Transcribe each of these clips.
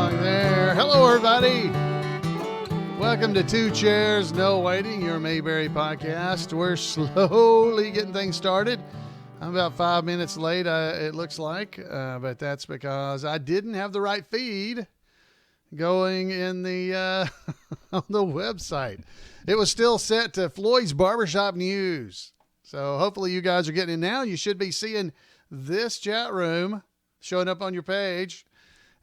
along there. Hello, everybody. Welcome to Two Chairs, No Waiting, your Mayberry podcast. We're slowly getting things started. I'm about 5 minutes late, it looks like, but that's because I didn't have the right feed going in the on the website. It was still set to Floyd's Barbershop News. So hopefully you guys are getting it now. You should be seeing this chat room showing up on your page.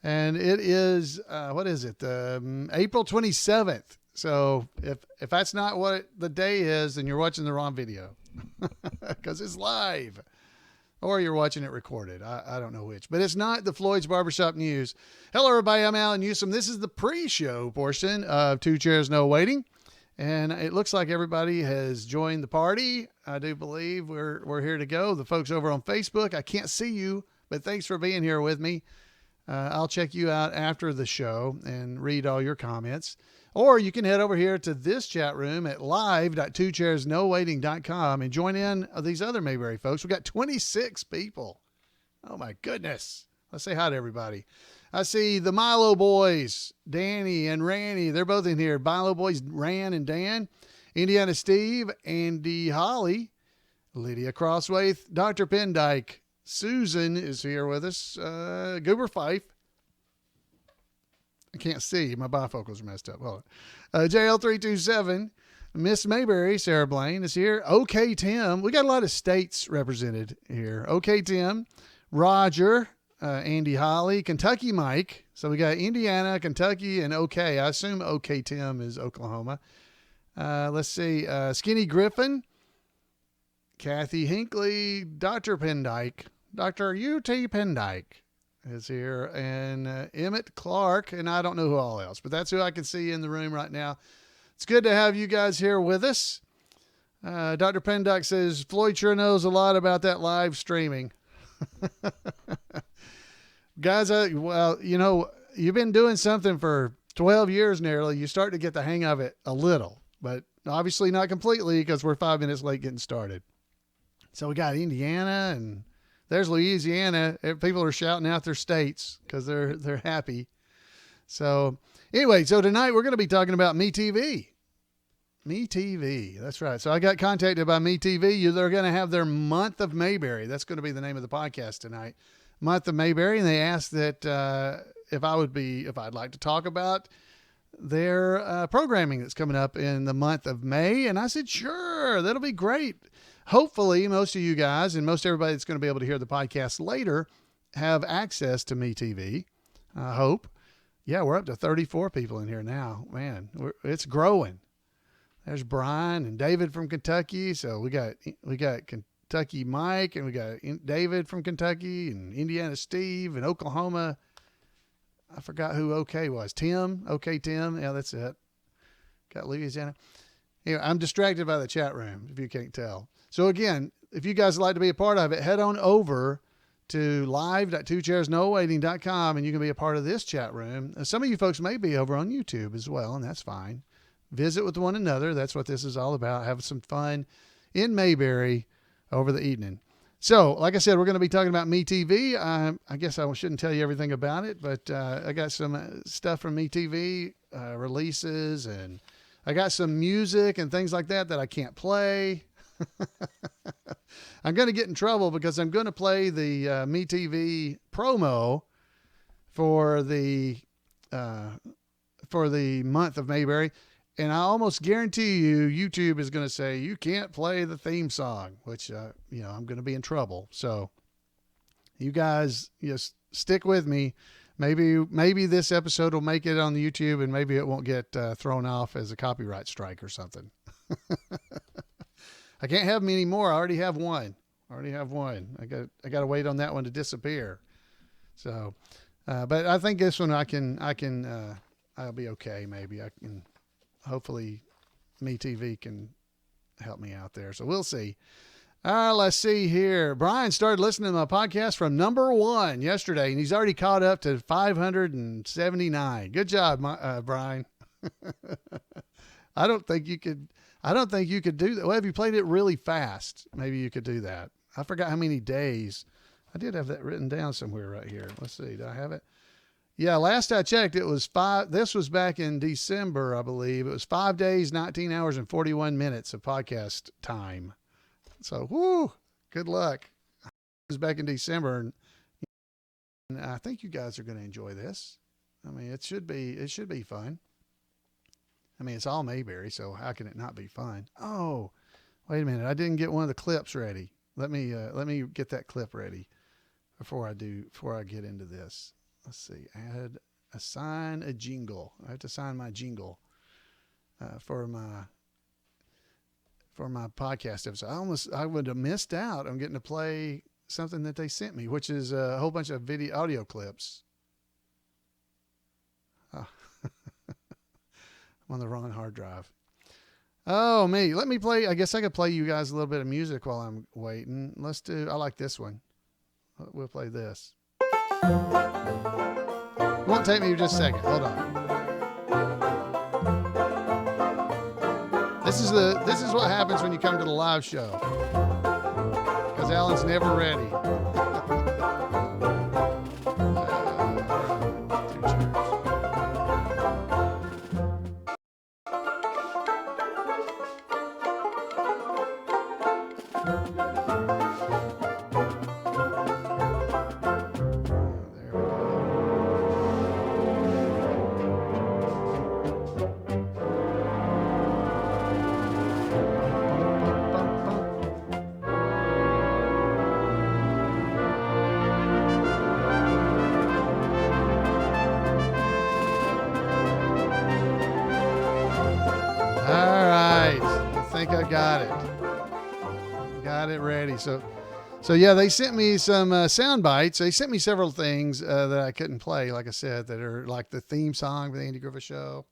And it is, what is it? April 27th. So if that's not what the day is, then you're watching the wrong video because it's live, or you're watching it recorded. I don't know which, but it's not the Floyd's Barbershop News. Hello, everybody. I'm Alan Newsom. This is the pre-show portion of Two Chairs, No Waiting. And it looks like everybody has joined the party. I do believe we're here to go. The folks over on Facebook, I can't see you, but thanks for being here with me. I'll check you out after the show and read all your comments. Or you can head over here to this chat room at live.twochairsnowaiting.com and join in these other Mayberry folks. We got 26 people. Oh, my goodness. Let's say hi to everybody. I see the Milo boys, Danny and Randy. They're both in here. Milo boys, Ran and Dan. Indiana Steve, Andy Holly, Lydia Crosswaith, Dr. Pendyke. Susan is here with us. Goober Fife. I can't see. My bifocals are messed up. Hold on. JL327. Miss Mayberry, Sarah Blaine is here. OK Tim. We got a lot of states represented here. OK Tim. Roger. Andy Holly. Kentucky Mike. So we got Indiana, Kentucky, and OK. I assume OK Tim is Oklahoma. Let's see. Skinny Griffin. Kathy Hinckley, Dr. Pendyke, Dr. U.T. Pendyke is here, and Emmett Clark, and I don't know who all else, but that's who I can see in the room right now. It's good to have you guys here with us. Dr. Pendyke says, Floyd sure knows a lot about that live streaming. Guys, well, you know, you've been doing something for 12 years nearly. You start to get the hang of it a little, but obviously not completely because we're 5 minutes late getting started. So we got Indiana and there's Louisiana. People are shouting out their states because they're happy. So anyway, so tonight we're going to be talking about MeTV. MeTV. That's right. So I got contacted by MeTV. They're going to have their Month of Mayberry. That's going to be the name of the podcast tonight. Month of Mayberry. And they asked that if I'd like to talk about their programming that's coming up in the month of May. And I said, sure, that'll be great. Hopefully, most of you guys and most everybody that's going to be able to hear the podcast later have access to MeTV. I hope. Yeah, we're up to 34 people in here now. Man, it's growing. There's Brian and David from Kentucky. So we got Kentucky Mike, and we got David from Kentucky, and Indiana Steve, and Oklahoma. I forgot who OK was. Tim. OK Tim. Yeah, that's it. Got Louisiana. Anyway, I'm distracted by the chat room, if you can't tell. So again, if you guys would like to be a part of it, head on over to live.twochairsnowaiting.com and you can be a part of this chat room. Some of you folks may be over on YouTube as well, and that's fine. Visit with one another. That's what this is all about. Have some fun in Mayberry over the evening. So, like I said, we're going to be talking about MeTV. I guess I shouldn't tell you everything about it, but I got some stuff from MeTV releases, and I got some music and things like that I can't play. I'm going to get in trouble because I'm going to play the MeTV promo for the month of Mayberry. And I almost guarantee you, YouTube is going to say, you can't play the theme song, which, I'm going to be in trouble. So you guys just stick with me. Maybe this episode will make it on the YouTube and maybe it won't get thrown off as a copyright strike or something. I can't have many more. I already have one. I got to wait on that one to disappear. So, but I think this one I'll be okay. Maybe I can, hopefully MeTV can help me out there. So we'll see. Let's see here. Brian started listening to my podcast from number 1 yesterday, and he's already caught up to 579. Good job, Brian. I don't think you could do that. Well, if you played it really fast, maybe you could do that. I forgot how many days. I did have that written down somewhere right here. Let's see. Do I have it? Yeah, last I checked, it was five. This was back in December, I believe. It was 5 days, 19 hours, and 41 minutes of podcast time. So, whoo, good luck. It was back in December, and I think you guys are going to enjoy this. I mean, it should be fun. I mean, it's all Mayberry, so how can it not be fun? Oh, wait a minute. I didn't get one of the clips ready. Let me get that clip ready before I get into this. Let's see. Assign a jingle. I have to assign my jingle for my podcast episode. I would have missed out on getting to play something that they sent me, which is a whole bunch of audio clips. Oh. I'm on the wrong hard drive. Oh, me. Let me play. I guess I could play you guys a little bit of music while I'm waiting. I like this one. We'll play this. It won't take me just a second. Hold on. This is what happens when you come to the live show. Because Alan's never ready. So yeah, they sent me some sound bites. They sent me several things that I couldn't play, like I said, that are like the theme song for the Andy Griffith Show.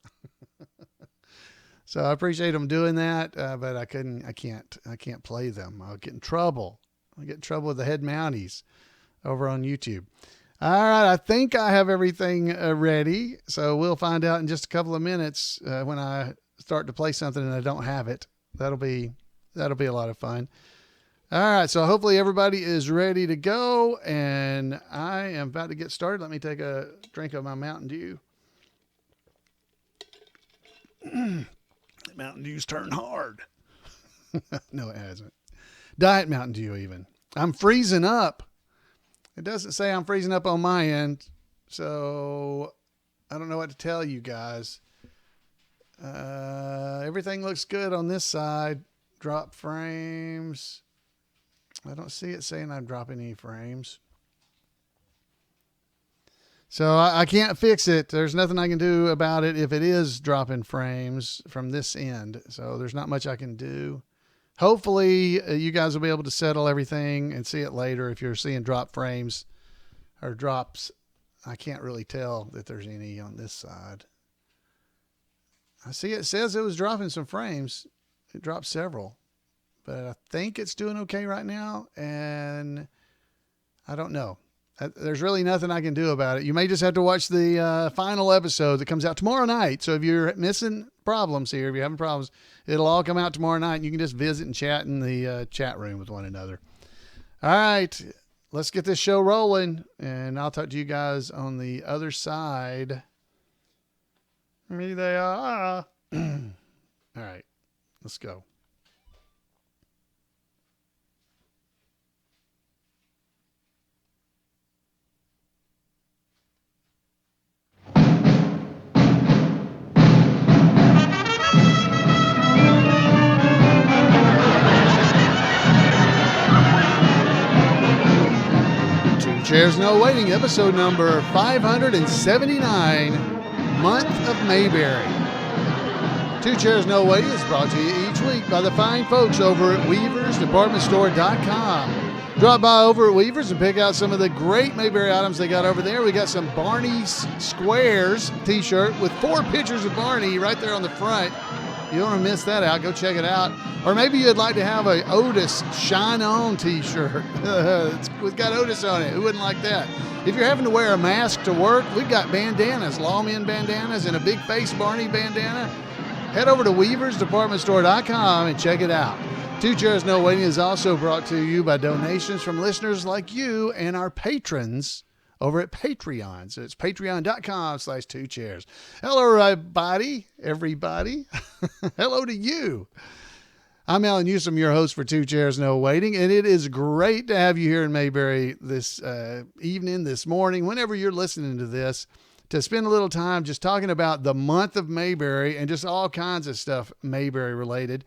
So I appreciate them doing that, but I can't play them. I'll get in trouble. I'll get in trouble with the head Mounties over on YouTube. All right, I think I have everything ready. So we'll find out in just a couple of minutes when I start to play something and I don't have it. That'll be a lot of fun. All right, so hopefully everybody is ready to go, and I am about to get started. Let me take a drink of my Mountain Dew. Mountain Dew's turned hard. No, it hasn't. Diet Mountain Dew even. I'm freezing up. It doesn't say I'm freezing up on my end, so I don't know what to tell you guys. Everything looks good on this side. Drop frames. I don't see it saying I'm dropping any frames. So I can't fix it. There's nothing I can do about it if it is dropping frames from this end. So there's not much I can do. Hopefully you guys will be able to settle everything and see it later. If you're seeing drop frames or drops, I can't really tell that there's any on this side. I see it says it was dropping some frames. It dropped several. But I think it's doing okay right now, and I don't know. There's really nothing I can do about it. You may just have to watch the final episode that comes out tomorrow night. So if you're missing problems here, if you're having problems, it'll all come out tomorrow night, and you can just visit and chat in the chat room with one another. All right, let's get this show rolling, and I'll talk to you guys on the other side. Maybe they are. All right, let's go. Chairs No Waiting, episode number 579, month of Mayberry. Two Chairs No Waiting is brought to you each week by the fine folks over at WeaversDepartmentStore.com. Drop by over at Weavers and pick out some of the great Mayberry items they got over there. We got some Barney's Squares t-shirt with 4 pictures of Barney right there on the front. You don't want to miss that out. Go check it out. Or maybe you'd like to have a Otis Shine On t-shirt. It's got Otis on it. Who wouldn't like that? If you're having to wear a mask to work, we've got bandanas, lawmen bandanas, and a big face Barney bandana. Head over to WeaversDepartmentStore.com and check it out. Two Chairs No Waiting is also brought to you by donations from listeners like you and our patrons over at Patreon. So it's patreon.com/2chairs. Hello, everybody. Hello to you. I'm Alan Newsom, your host for Two Chairs No Waiting, and it is great to have you here in Mayberry this evening, this morning, whenever you're listening to this, to spend a little time just talking about the month of Mayberry and just all kinds of stuff Mayberry related.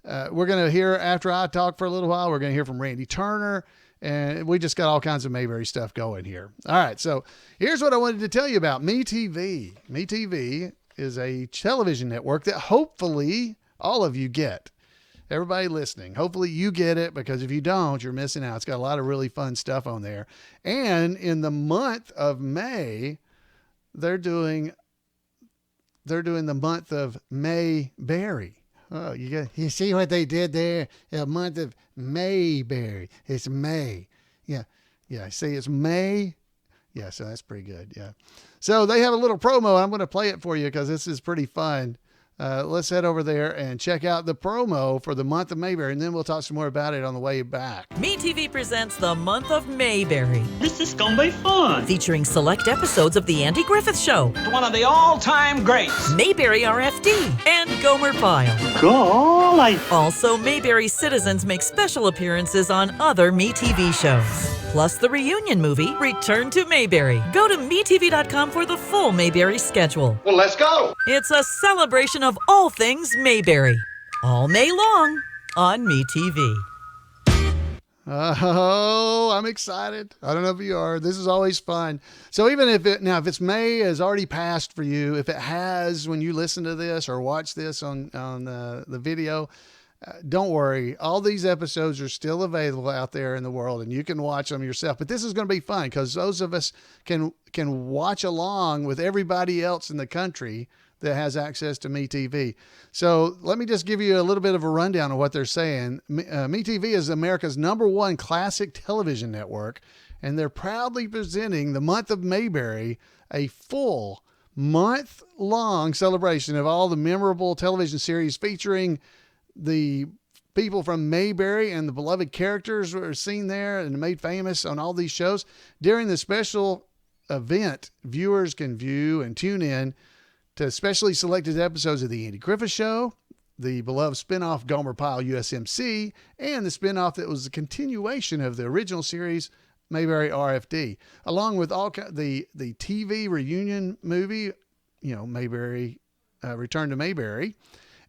We're going to hear, after I talk for a little while, we're going to hear from Randy Turner, and we just got all kinds of Mayberry stuff going here. All right, so here's what I wanted to tell you about MeTV. MeTV is a television network that hopefully all of you get. Everybody listening, hopefully you get it, because if you don't, you're missing out. It's got a lot of really fun stuff on there. And in the month of May, they're doing the month of Mayberry. Oh, you see what they did there? A month of Mayberry. It's May. Yeah. See, it's May. Yeah, so that's pretty good. Yeah. So they have a little promo. I'm going to play it for you because this is pretty fun. Let's head over there and check out the promo for the month of Mayberry, and then we'll talk some more about it on the way back. MeTV presents the month of Mayberry. This is gonna be fun. Featuring select episodes of The Andy Griffith Show, One of the all-time greats. Mayberry RFD, and Gomer Pyle. Golly. Also, Mayberry citizens make special appearances on other MeTV shows. Plus the reunion movie, Return to Mayberry. Go to MeTV.com for the full Mayberry schedule. Well, let's go. It's a celebration of all things Mayberry. All May long on MeTV. Oh, I'm excited. I don't know if you are. This is always fun. So even if it's May has already passed for you, if it has when you listen to this or watch this on the video, don't worry. All these episodes are still available out there in the world, and you can watch them yourself. But this is going to be fun because those of us can watch along with everybody else in the country that has access to MeTV. So let me just give you a little bit of a rundown of what they're saying. MeTV is America's #1 classic television network, and they're proudly presenting the month of Mayberry, a full month-long celebration of all the memorable television series featuring the people from Mayberry and the beloved characters were seen there and made famous on all these shows. During the special event, viewers can view and tune in to specially selected episodes of The Andy Griffith Show, the beloved spinoff Gomer Pyle USMC, and the spinoff that was a continuation of the original series Mayberry RFD, along with all the TV reunion movie, Mayberry Return to Mayberry,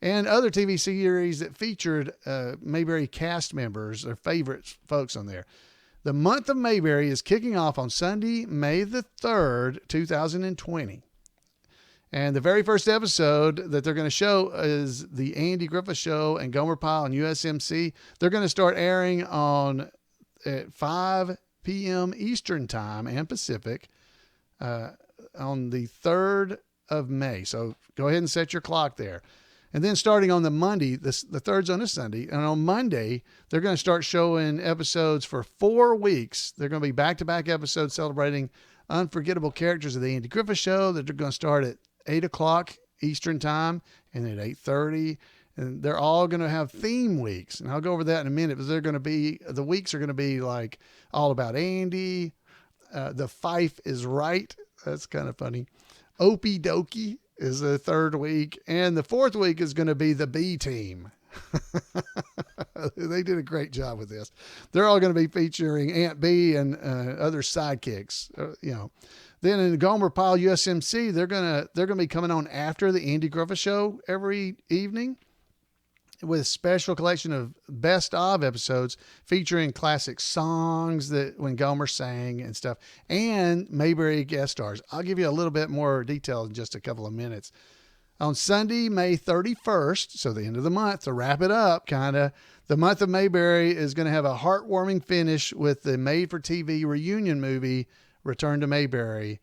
and other TV series that featured Mayberry cast members, their favorite folks on there. The month of Mayberry is kicking off on Sunday, May the 3rd, 2020. And the very first episode that they're going to show is the Andy Griffith Show and Gomer Pyle and USMC. They're going to start airing at 5 p.m. Eastern Time and Pacific on the 3rd of May. So go ahead and set your clock there. And then starting on the Monday, the 3rd's on a Sunday, and on Monday, they're going to start showing episodes for 4 weeks. They're going to be back-to-back episodes celebrating unforgettable characters of the Andy Griffith Show that are going to start at 8 o'clock Eastern Time and at 8:30. And they're all going to have theme weeks. And I'll go over that in a minute, but the weeks are going to be like all about Andy. The Fife is Right. That's kind of funny. Opie Dokie is the 3rd week. And the 4th week is going to be the B Team. They did a great job with this. They're all going to be featuring Aunt B and other sidekicks, Then in Gomer Pyle USMC, they're gonna be coming on after the Andy Griffith Show every evening with a special collection of best of episodes featuring classic songs that when Gomer sang and stuff, and Mayberry guest stars. I'll give you a little bit more detail in just a couple of minutes. On Sunday, May 31st, so the end of the month, to wrap it up, the month of Mayberry is going to have a heartwarming finish with the made-for-TV reunion movie Return to Mayberry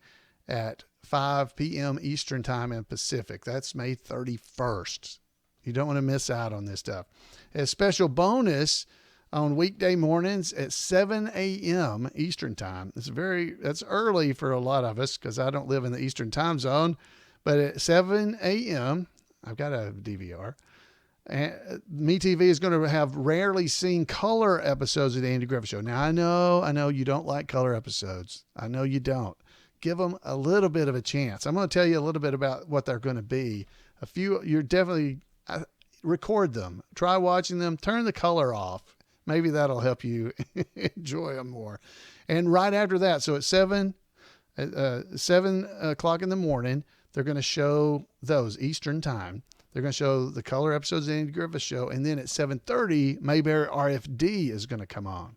at 5 p.m. Eastern Time and Pacific. That's May 31st. You don't want to miss out on this stuff. A special bonus on weekday mornings at 7 a.m. Eastern Time. That's early for a lot of us because I don't live in the Eastern Time Zone. But at 7 a.m., I've got a DVR. And MeTV is going to have rarely seen color episodes of the Andy Griffith Show. Now, I know you don't like color episodes. I know you don't. Give them a little bit of a chance. I'm going to tell you a little bit about what they're going to be. You're definitely record them. Try watching them. Turn the color off. Maybe that'll help you enjoy them more. And right after that, so at 7 o'clock in the morning, they're going to show those Eastern time. They're going to show the color episodes of the Andy Griffith Show. And then at 7:30, Mayberry RFD is going to come on.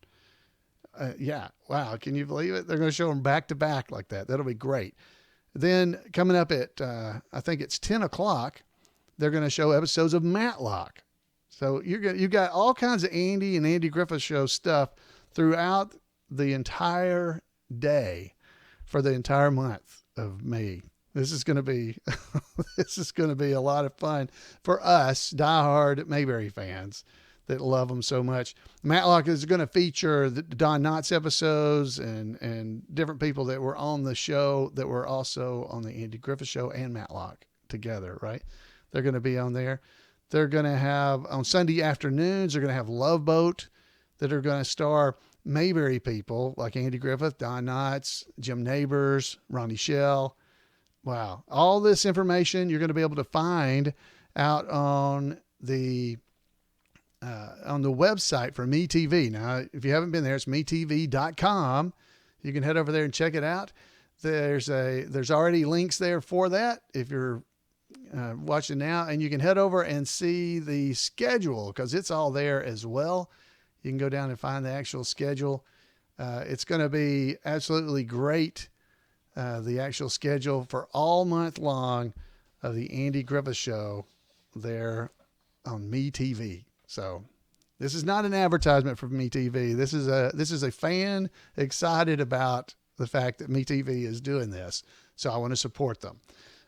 Yeah. Wow. Can you believe it? They're going to show them back to back like that. That'll be great. Then coming up at, I think it's 10 o'clock, they're going to show episodes of Matlock. So you've got all kinds of Andy and Andy Griffith Show stuff throughout the entire day for the entire month of May. This is going to be a lot of fun for us diehard Mayberry fans that love them so much. Matlock is going to feature the Don Knotts episodes and different people that were on the show that were also on the Andy Griffith Show and Matlock together, right? They're going to be on there. They're going to have, on Sunday afternoons, they're going to have Love Boat that are going to star Mayberry people like Andy Griffith, Don Knotts, Jim Neighbors, Ronnie Shell. Wow. All this information you're going to be able to find out on the website for MeTV. Now, if you haven't been there, it's metv.com. You can head over there and check it out. There's already links there for that if you're watching now, and you can head over and see the schedule because it's all there as well. You can go down and find the actual schedule. It's going to be absolutely great. The actual schedule for all month long of the Andy Griffith Show there on MeTV. So this is not an advertisement for MeTV. This is a fan excited about the fact that MeTV is doing this. So I want to support them.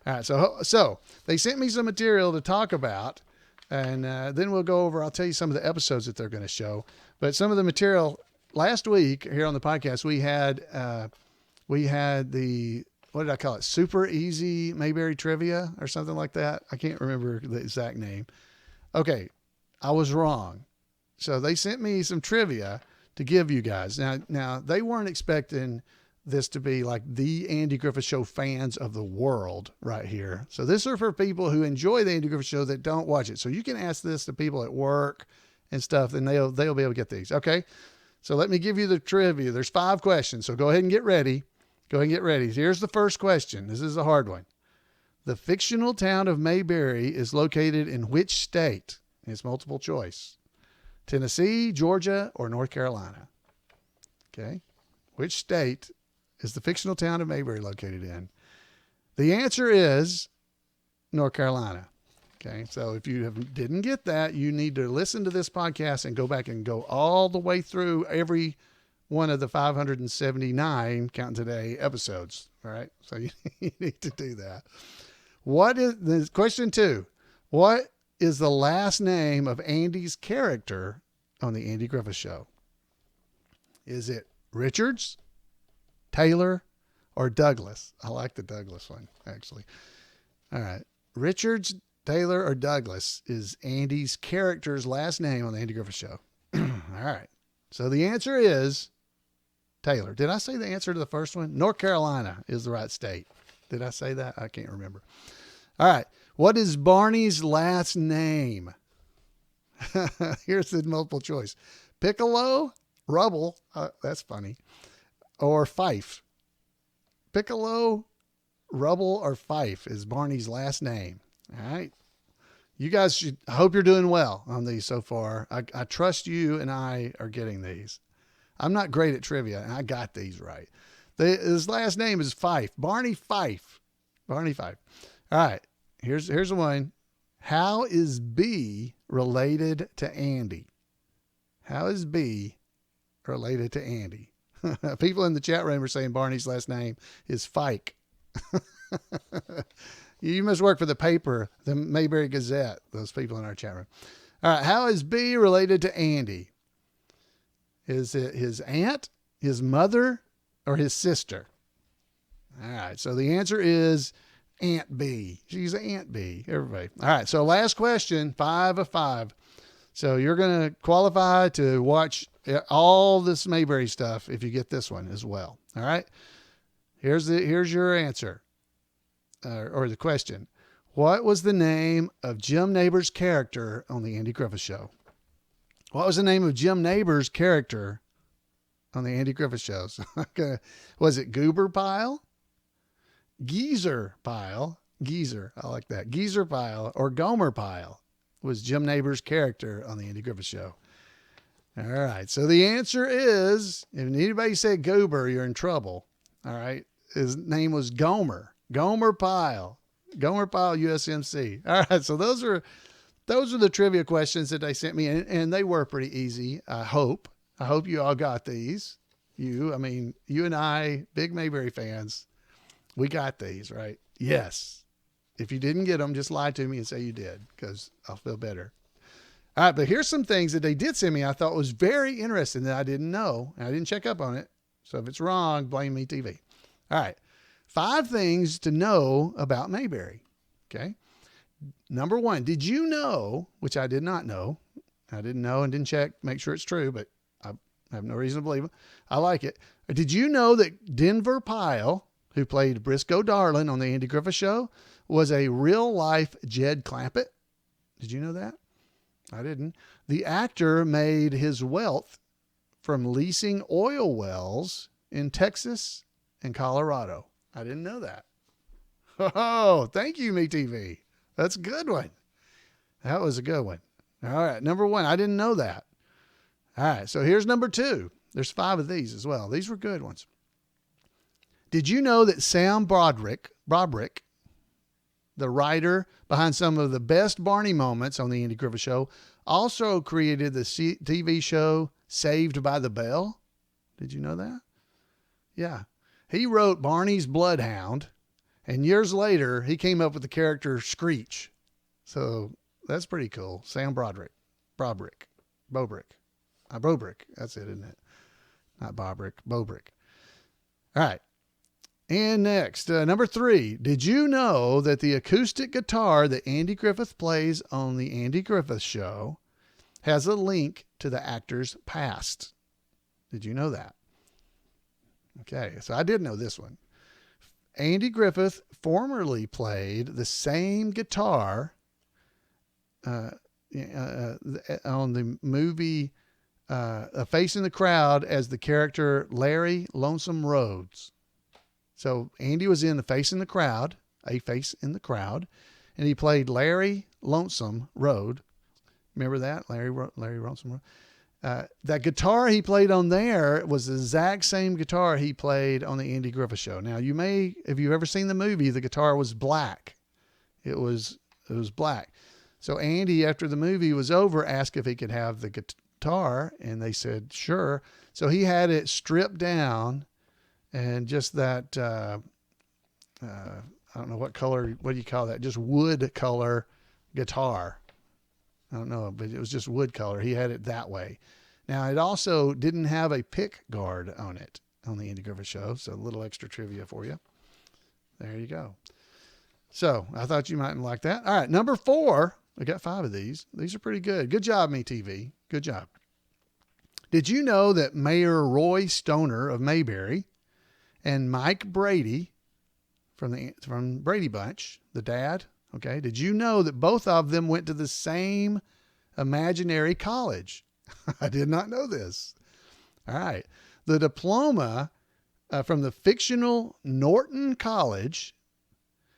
All right. So they sent me some material to talk about, and then we'll go over, I'll tell you some of the episodes that they're going to show, but some of the material last week here on the podcast, we had the, what did I call it? Super easy Mayberry trivia or something like that. I can't remember the exact name. Okay. I was wrong. So they sent me some trivia to give you guys. Now they weren't expecting this to be like the Andy Griffith Show fans of the world right here. So this is for people who enjoy the Andy Griffith Show that don't watch it. So you can ask this to people at work and stuff, and they'll be able to get these. Okay. So let me give you the trivia. There's 5 questions. So go ahead and get ready. Here's the first question. This is a hard one. The fictional town of Mayberry is located in which state? It's multiple choice. Tennessee, Georgia, or North Carolina? Okay. Which state is the fictional town of Mayberry located in? The answer is North Carolina. Okay. So if you didn't get that, you need to listen to this podcast and go back and go all the way through every one of the 579 counting today episodes. All right. So you need to do that. Question 2? What is the last name of Andy's character on the Andy Griffith Show? Is it Richards, Taylor, or Douglas? I like the Douglas one, actually. All right. Richards, Taylor, or Douglas is Andy's character's last name on the Andy Griffith Show. All right. So the answer is Taylor. Did I say the answer to the first one? North Carolina is the right state. Did I say that? I can't remember. All right. What is Barney's last name? Here's the multiple choice. Piccolo, Rubble, that's funny, or Fife. Piccolo, Rubble, or Fife is Barney's last name. All right. You guys I hope you're doing well on these so far. I trust you and I are getting these. I'm not great at trivia, and I got these right. His last name is Fife. Barney Fife. Barney Fife. All right. Here's the one. How is B related to Andy? How is B related to Andy? People in the chat room are saying Barney's last name is Fike. You must work for the paper, the Mayberry Gazette, those people in our chat room. All right. How is B related to Andy? Is it his aunt, his mother, or his sister? All right. So the answer is Aunt Bee. She's Aunt Bee. Everybody. All right. So last question, 5 of 5. So you're going to qualify to watch all this Mayberry stuff if you get this one as well. All right. Here's your answer, or the question. What was the name of Jim Neighbors' character on the Andy Griffith Show? What was the name of Jim Neighbors' character on the Andy Griffith Show? Was it Goober Pile, Geezer Pile, Geezer, I like that, Geezer Pile, or Gomer Pile was Jim Neighbors' character on the Andy Griffith Show? All right. So the answer is, if anybody said Goober, you're in trouble. All right. His name was Gomer Pile, USMC. All right. So those are the trivia questions that they sent me, and they were pretty easy. I hope you all got these. You and I, big Mayberry fans, we got these, right? Yes. If you didn't get them, just lie to me and say you did, because I'll feel better. All right, but here's some things that they did send me I thought was very interesting that I didn't know. I didn't check up on it. So if it's wrong, blame me TV. All right. 5 things to know about Mayberry. Okay. Number 1, did you know, which I did not know. I didn't know and didn't check, make sure it's true, but I have no reason to believe it. I like it. Did you know that Denver Pyle, who played Briscoe Darling on the Andy Griffith Show, was a real life Jed Clampett? Did you know that? I didn't. The actor made his wealth from leasing oil wells in Texas and Colorado. I didn't know that. Oh, thank you, MeTV. That's a good one. That was a good one. All right. Number 1, I didn't know that. All right. So here's number 2. There's 5 of these as well. These were good ones. Did you know that Sam Broderick, the writer behind some of the best Barney moments on the Andy Griffith Show, also created the TV show Saved by the Bell? Did you know that? Yeah. He wrote Barney's Bloodhound, and years later, he came up with the character Screech. So that's pretty cool. Sam Broderick. Bobrick. That's it, isn't it? Not Bobrick. Bobrick. All right. And next, number 3, did you know that the acoustic guitar that Andy Griffith plays on the Andy Griffith Show has a link to the actor's past? Did you know that? Okay, so I did know this one. Andy Griffith formerly played the same guitar on the movie A Face in the Crowd as the character Larry Lonesome Rhodes. So Andy was in A Face in the Crowd, and he played Larry Lonesome Road. Remember that? Larry Lonesome Road. That guitar he played on there was the exact same guitar he played on the Andy Griffith Show. Now, if you've ever seen the movie, the guitar was black. It was black. So Andy, after the movie was over, asked if he could have the guitar, and they said, sure. So he had it stripped down, and just that, I don't know what color, what do you call that? Just wood color guitar. I don't know, but it was just wood color. He had it that way. Now, it also didn't have a pick guard on it on the Andy Griffith Show. So a little extra trivia for you. There you go. So I thought you might like that. All right. Number 4. We got 5 of these. These are pretty good. Good job, MeTV. Good job. Did you know that Mayor Roy Stoner of Mayberry and Mike Brady from Brady Bunch, the dad, okay, did you know that both of them went to the same imaginary college? I did not know this. All right. The diploma from the fictional Norton College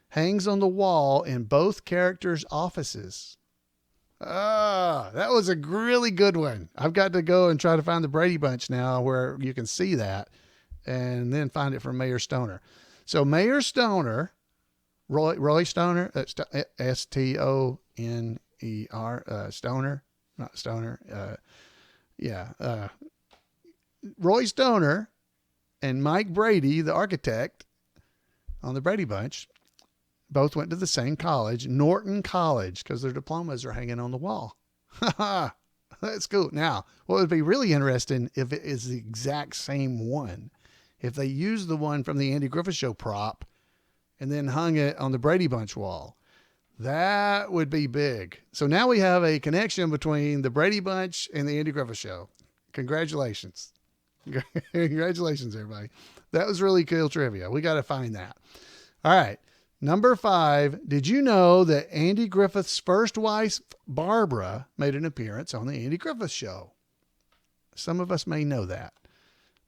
hangs on the wall in both characters' offices. That was a really good one. I've got to go and try to find the Brady Bunch now where you can see that, and then find it from Mayor Stoner. So Mayor Stoner, Roy Stoner, S-T-O-N-E-R, Stoner, not Stoner. Roy Stoner and Mike Brady, the architect on the Brady Bunch, both went to the same college, Norton College, because their diplomas are hanging on the wall. That's cool. Now, what would be really interesting if it is the exact same one, if they use the one from the Andy Griffith Show prop and then hung it on the Brady Bunch wall. That would be big. So now we have a connection between the Brady Bunch and the Andy Griffith Show. Congratulations. Congratulations, everybody. That was really cool trivia. We got to find that. All right. Number 5. Did you know that Andy Griffith's first wife, Barbara, made an appearance on the Andy Griffith Show? Some of us may know that.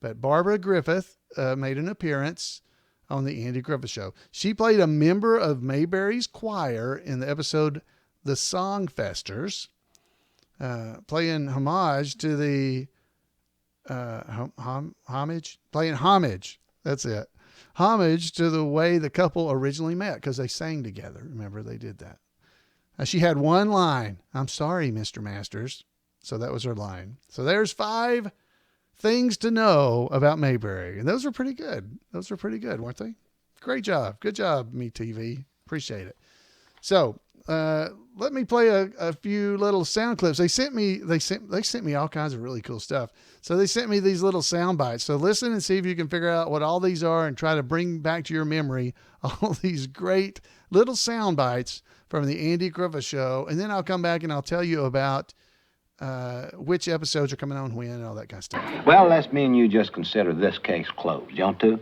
But Barbara Griffith made an appearance on the Andy Griffith Show. She played a member of Mayberry's choir in the episode The Songfesters, playing homage to the playing homage. That's it. Homage to the way the couple originally met, because they sang together. Remember, they did that. She had one line. "I'm sorry, Mr. Masters." So that was her line. So there's 5 things to know about Mayberry. And those were pretty good. Those were pretty good, weren't they? Great job. Good job, MeTV. Appreciate it. So let me play a few little sound clips. They sent me all kinds of really cool stuff. So they sent me these little sound bites. So listen and see if you can figure out what all these are and try to bring back to your memory all these great little sound bites from the Andy Griffith Show. And then I'll come back and I'll tell you about which episodes are coming on when and all that kind of stuff. Well, let's me and you just consider this case closed. You want to?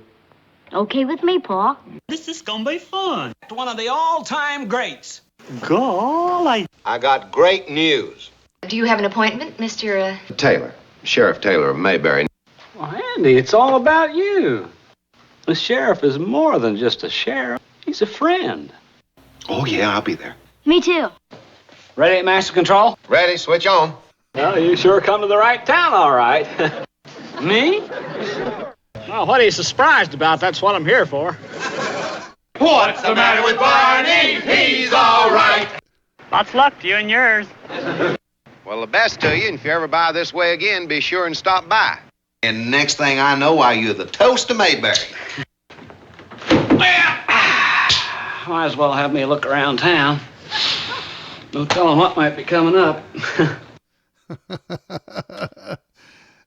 Okay with me, Pa. This is gonna be fun. One of the all-time greats. Golly. I got great news. Do you have an appointment, Mr. Taylor. Sheriff Taylor of Mayberry. Well, Andy, it's all about you. The sheriff is more than just a sheriff. He's a friend. Oh, yeah, I'll be there. Me too. Ready at Master Control? Ready, switch on. Well, you sure come to the right town, all right. Me? Well, what are you surprised about? That's what I'm here for. What's the matter with Barney? He's all right. Lots of luck to you and yours. Well, the best to you, and if you ever buy this way again, be sure and stop by. And next thing I know, why, you're the toast of Mayberry. Might as well have me look around town. No telling what might be coming up.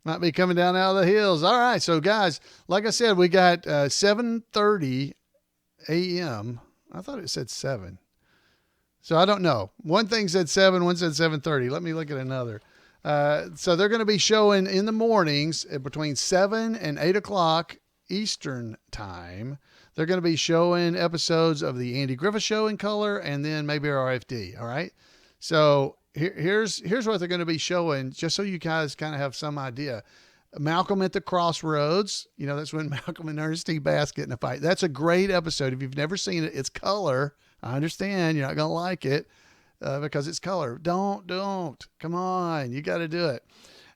Might be coming down out of the hills. All right. So guys, like I said, we got 7:30 a.m. I thought it said 7. So I don't know. One thing said 7, one said 7:30. Let me look at another. So they're going to be showing in the mornings between 7 and 8 o'clock Eastern time. They're going to be showing episodes of the Andy Griffith Show in color and then maybe RFD. All right. So here's what they're going to be showing, just so you guys kind of have some idea. Malcolm at the Crossroads. You know, that's when Malcolm and Ernest T. Bass get in a fight. That's a great episode. If you've never seen it, it's color. I understand you're not going to like it because it's color. Don't. Come on. You got to do it.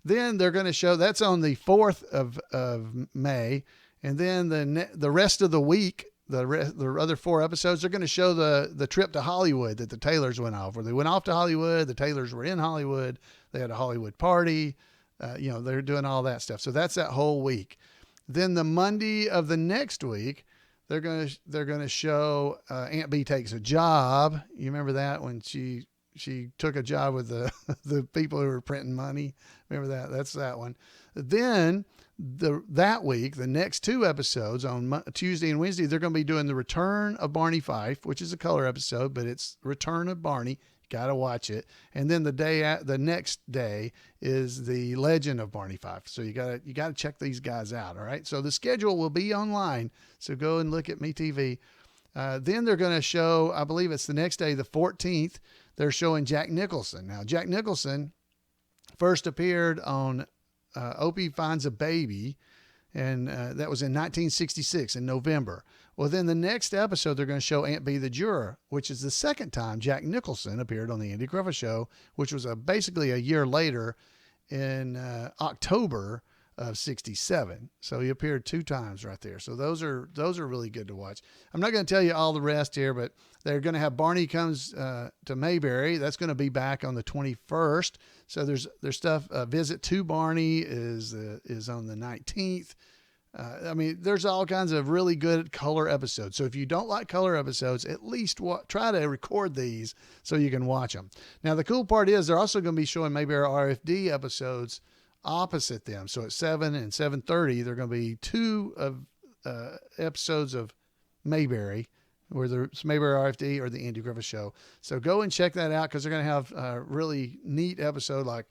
Then they're going to show, that's on the 4th of May. And then the rest of the week, the other 4 episodes, they're going to show the trip to Hollywood that the Taylors went off, where they went off to Hollywood. The Taylors were in Hollywood. They had a Hollywood party. They're doing all that stuff. So that's that whole week. Then the Monday of the next week, they're going to show Aunt Bee Takes a Job. You remember that, when she took a job with the people who were printing money? Remember that? That's that one. Then that week, the next 2 episodes on Tuesday and Wednesday, they're going to be doing the Return of Barney Fife, which is a color episode, but it's Return of Barney. Got to watch it. And then the next day is the Legend of Barney Fife. So you got to check these guys out. All right. So the schedule will be online. So go and look at MeTV. Then they're going to show, I believe it's the next day, the 14th, they're showing Jack Nicholson. Now, Jack Nicholson first appeared on Opie Finds a Baby, and that was in 1966 in November. Well, then the next episode, they're going to show Aunt Bee the Juror, which is the second time Jack Nicholson appeared on the Andy Griffith Show, which was basically a year later in October of 67. So he appeared 2 times right there. So those are really good to watch. I'm not going to tell you all the rest here, but they're going to have Barney Comes to Mayberry. That's going to be back on the 21st. So there's stuff. Visit to Barney is on the 19th. There's all kinds of really good color episodes. So if you don't like color episodes, at least try to record these so you can watch them. Now, the cool part is they're also going to be showing maybe our RFD episodes opposite them. So at 7 and 7:30, they're going to be 2 of episodes of Mayberry, whether it's Mayberry RFD or the Andy Griffith Show. So go and check that out because they're going to have a really neat episode. Like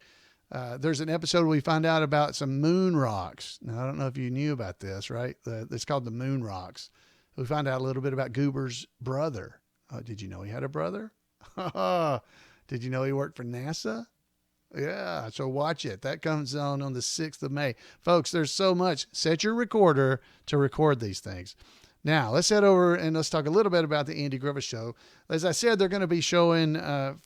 there's an episode where we find out about some moon rocks. Now, I don't know if you knew about this, right? It's called the moon rocks. We find out a little bit about Goober's brother. Did you know he had a brother? Did you know he worked for NASA? Yeah, so watch it. That comes on the 6th of May. Folks, there's so much. Set your recorder to record these things. Now, let's head over and let's talk a little bit about the Andy Griffith Show. As I said, they're going to be showing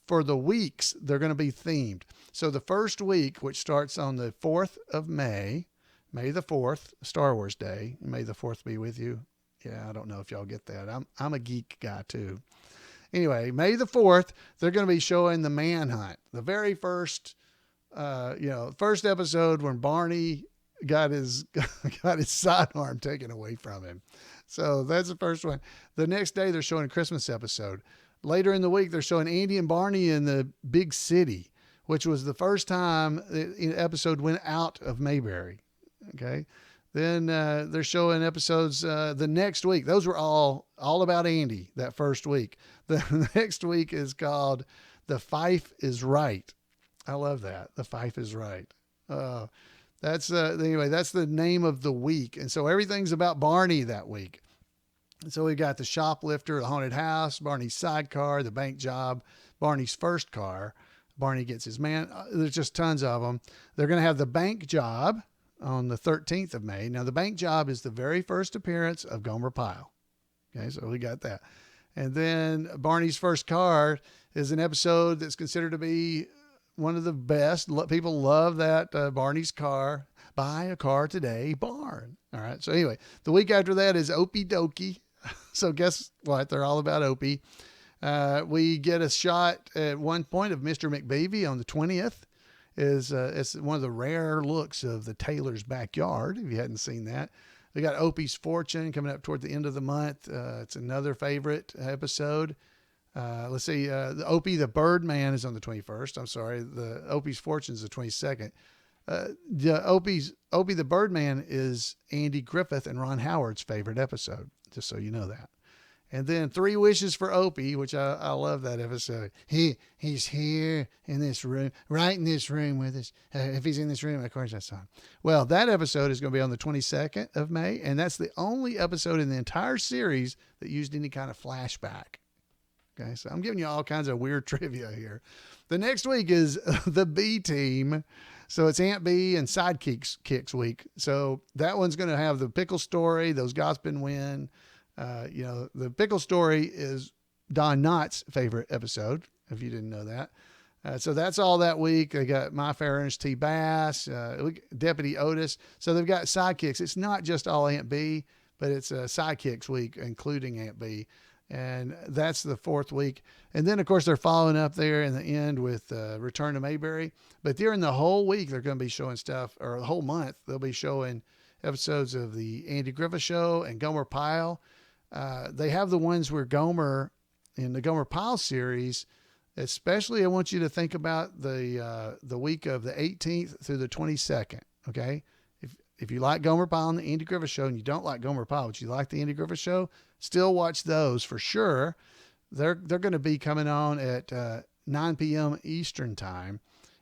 for the weeks, they're going to be themed. So the first week, which starts on the 4th of May, May the 4th, Star Wars Day. May the 4th be with you. Yeah, I don't know if y'all get that. I'm a geek guy too. Anyway, May the 4th, they're going to be showing the Manhunt. The very first, first episode when Barney got his sidearm taken away from him. So that's the first one. The next day, they're showing a Christmas episode. Later in the week, they're showing Andy and Barney in the big city, which was the first time the episode went out of Mayberry. Okay. Then they're showing episodes the next week. Those were all about Andy that first week. The next week is called The Fife is Right. I love that. The Fife is Right. That's the name of the week. And so everything's about Barney that week. So we got the shoplifter, the haunted house, Barney's sidecar, the bank job, Barney's first car. Barney gets his man. There's just tons of them. They're going to have the bank job on the 13th of May. Now, the bank job is the very first appearance of Gomer Pyle. Okay, so we got that. And then Barney's first car is an episode that's considered to be one of the best. People love that Barney's car. Buy a car today, Barn. All right. So anyway, the week after that is Opie Dokie. So guess what? They're all about Opie. We get a shot at one point of Mr. McBeavy on the 20th. It's one of the rare looks of the Taylor's backyard. If you hadn't seen that, we got Opie's Fortune coming up toward the end of the month. It's another favorite episode. Let's see. The Opie the Birdman is on the 21st. I'm sorry. The Opie's Fortune is the 22nd. Opie the Birdman is Andy Griffith and Ron Howard's favorite episode, just so you know that. And then Three Wishes for Opie, which I love that episode. He's here in this room, right in this room with us. If he's in this room, of course that's on. Well, that episode is going to be on the 22nd of May, and that's the only episode in the entire series that used any kind of flashback. Okay, so I'm giving you all kinds of weird trivia here. The next week is the B Team. So it's Aunt B and Sidekicks week. So that one's going to have the pickle story, those Gospin win. The pickle story is Don Knotts' favorite episode, if you didn't know that. So that's all that week. They got My Fair Ernest T. Bass, Deputy Otis. So they've got sidekicks. It's not just all Aunt B, but it's a sidekicks week, including Aunt B. And that's the fourth week. And then, of course, they're following up there in the end with Return to Mayberry. But during the whole week, they're going to be showing stuff, or the whole month, they'll be showing episodes of the Andy Griffith Show and Gomer Pyle. They have the ones where Gomer, in the Gomer Pyle series, especially I want you to think about the week of the 18th through the 22nd, okay? If you like Gomer Pyle and the Andy Griffith Show and you don't like Gomer Pyle, but you like the Andy Griffith Show, still watch those for sure. They're going to be coming on at 9 p.m. Eastern time.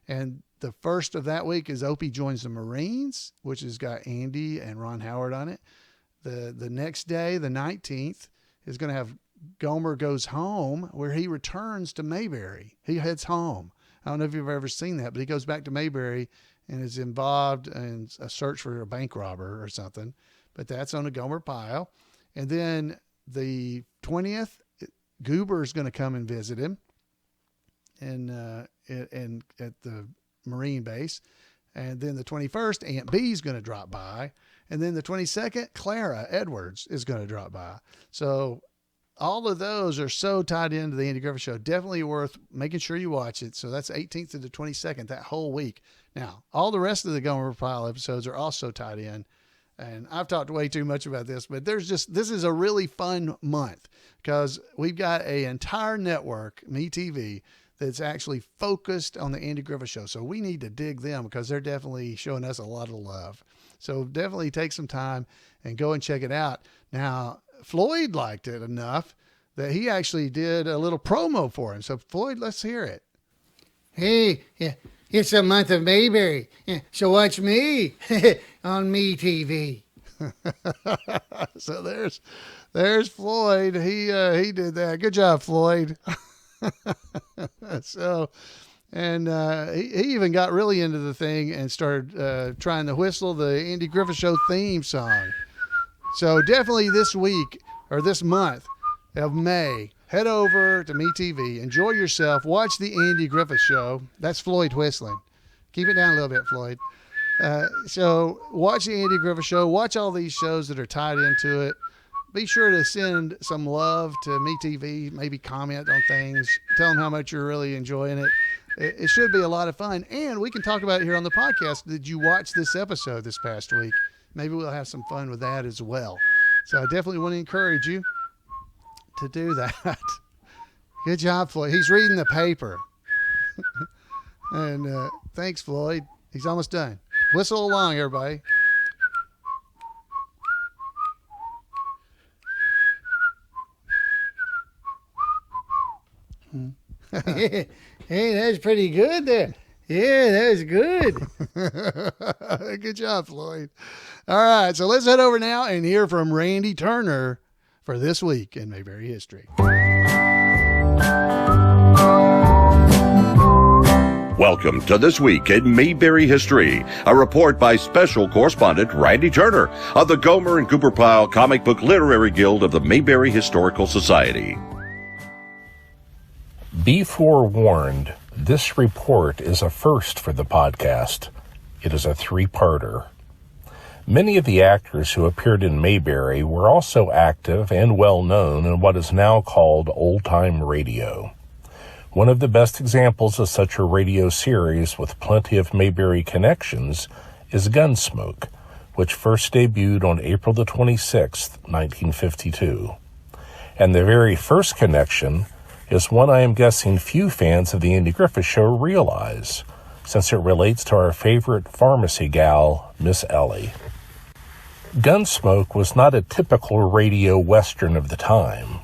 And the first of that week is Opie Joins the Marines, which has got Andy and Ron Howard on it. The next day, the 19th, is going to have Gomer Goes Home, where he returns to Mayberry. He heads home. I don't know if you've ever seen that, but he goes back to Mayberry and is involved in a search for a bank robber or something. But that's on a Gomer Pyle. And then the 20th, Goober is going to come and visit him and at the Marine base. And then the 21st, Aunt B is going to drop by. And then the 22nd, Clara Edwards is going to drop by. So all of those are so tied into the Andy Griffith Show. Definitely worth making sure you watch it. So that's 18th to the 22nd, that whole week. Now, all the rest of the Gomer Pyle episodes are also tied in. And I've talked way too much about this, but this is a really fun month because we've got an entire network, MeTV, that's actually focused on the Andy Griffith Show. So we need to dig them because they're definitely showing us a lot of love. So definitely take some time and go and check it out. Now, Floyd liked it enough that he actually did a little promo for him. So, Floyd, let's hear it. Hey, it's the month of Mayberry, so watch me on MeTV. So there's Floyd. He did that. Good job, Floyd. So, and he even got really into the thing and started trying to whistle the Andy Griffith Show theme song. So definitely this week or this month of May, head over to MeTV, enjoy yourself, watch the Andy Griffith Show. That's Floyd whistling. Keep it down a little bit, Floyd. So watch the Andy Griffith Show. Watch all these shows that are tied into it. Be sure to send some love to MeTV. Maybe comment on things. Tell them how much you're really enjoying it. It should be a lot of fun. And we can talk about it here on the podcast. Did you watch this episode this past week? Maybe we'll have some fun with that as well. So I definitely want to encourage you to do that. Good job, Floyd. He's reading the paper. And thanks, Floyd. He's almost done. Whistle along, everybody. Hey, that's pretty good there. Yeah, that was good. Good job, Floyd. All right, so let's head over now and hear from Randy Turner for This Week in Mayberry History. Welcome to This Week in Mayberry History, a report by special correspondent Randy Turner of the Gomer and Cooper Pyle Comic Book Literary Guild of the Mayberry Historical Society. Be forewarned, this report is a first for the podcast. It is a three-parter. Many of the actors who appeared in Mayberry were also active and well-known in what is now called old-time radio. One of the best examples of such a radio series with plenty of Mayberry connections is Gunsmoke, which first debuted on April the 26th, 1952. And the very first connection is one I am guessing few fans of the Andy Griffith Show realize, since it relates to our favorite pharmacy gal, Miss Ellie. Gunsmoke was not a typical radio western of the time.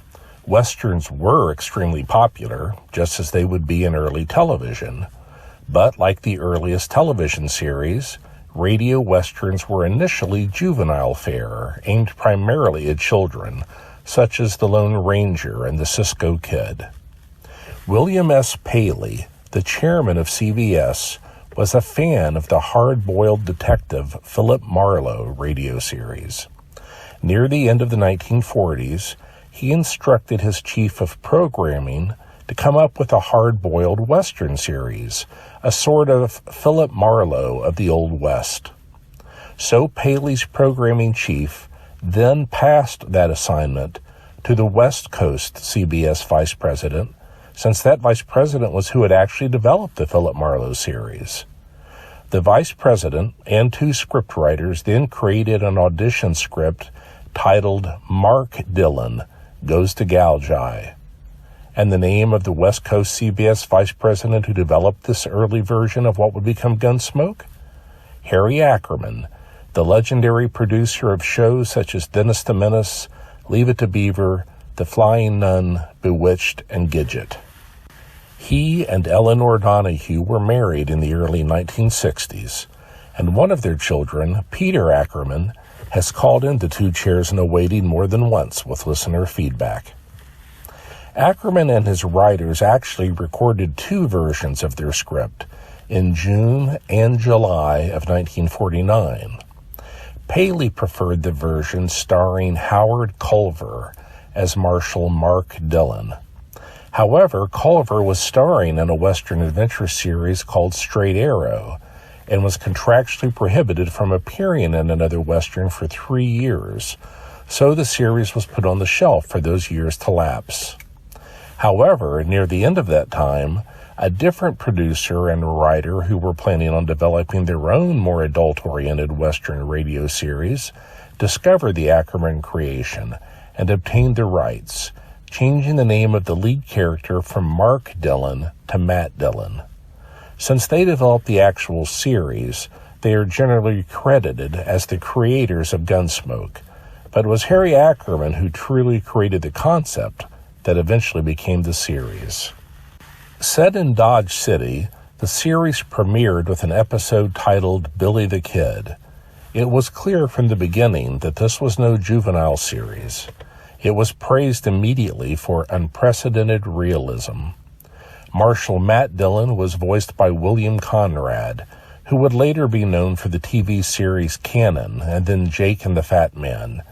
Westerns were extremely popular, just as they would be in early television. But like the earliest television series, radio westerns were initially juvenile fare, aimed primarily at children, such as The Lone Ranger and The Cisco Kid. William S. Paley, the chairman of CBS, was a fan of the hard-boiled detective Philip Marlowe radio series. Near the end of the 1940s, he instructed his chief of programming to come up with a hard-boiled Western series, a sort of Philip Marlowe of the Old West. So Paley's programming chief then passed that assignment to the West Coast CBS vice president, since that vice president was who had actually developed the Philip Marlowe series. The vice president and two scriptwriters then created an audition script titled Mark Dillon Goes to Galgi. And the name of the West Coast CBS vice president who developed this early version of what would become Gunsmoke? Harry Ackerman, the legendary producer of shows such as Dennis the Menace, Leave It to Beaver, The Flying Nun, Bewitched, and Gidget. He and Eleanor Donahue were married in the early 1960s, and one of their children, Peter Ackerman, has called into Two Chairs in a Waiting more than once with listener feedback. Ackerman and his writers actually recorded two versions of their script in June and July of 1949. Paley preferred the version starring Howard Culver as Marshal Mark Dillon. However, Culver was starring in a Western adventure series called Straight Arrow and was contractually prohibited from appearing in another Western for 3 years, so the series was put on the shelf for those years to lapse. However, near the end of that time, a different producer and writer who were planning on developing their own more adult-oriented Western radio series discovered the Ackerman creation and obtained the rights, changing the name of the lead character from Mark Dillon to Matt Dillon. Since they developed the actual series, they are generally credited as the creators of Gunsmoke, but it was Harry Ackerman who truly created the concept that eventually became the series. Set in Dodge City, the series premiered with an episode titled Billy the Kid. It was clear from the beginning that this was no juvenile series. It was praised immediately for unprecedented realism. Marshal Matt Dillon was voiced by William Conrad, who would later be known for the TV series Cannon and then Jake and the Fat Man,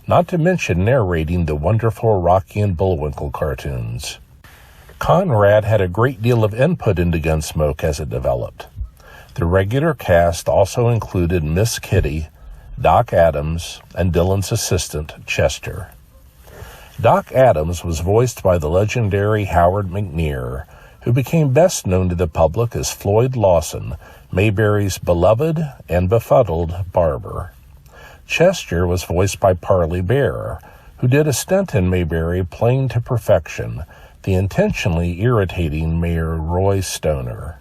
not to mention narrating the wonderful Rocky and Bullwinkle cartoons. Conrad had a great deal of input into Gunsmoke as it developed. The regular cast also included Miss Kitty, Doc Adams, and Dillon's assistant, Chester. Doc Adams was voiced by the legendary Howard McNear, who became best known to the public as Floyd Lawson, Mayberry's beloved and befuddled barber. Chester was voiced by Parley Bear, who did a stint in Mayberry playing to perfection the intentionally irritating Mayor Roy Stoner.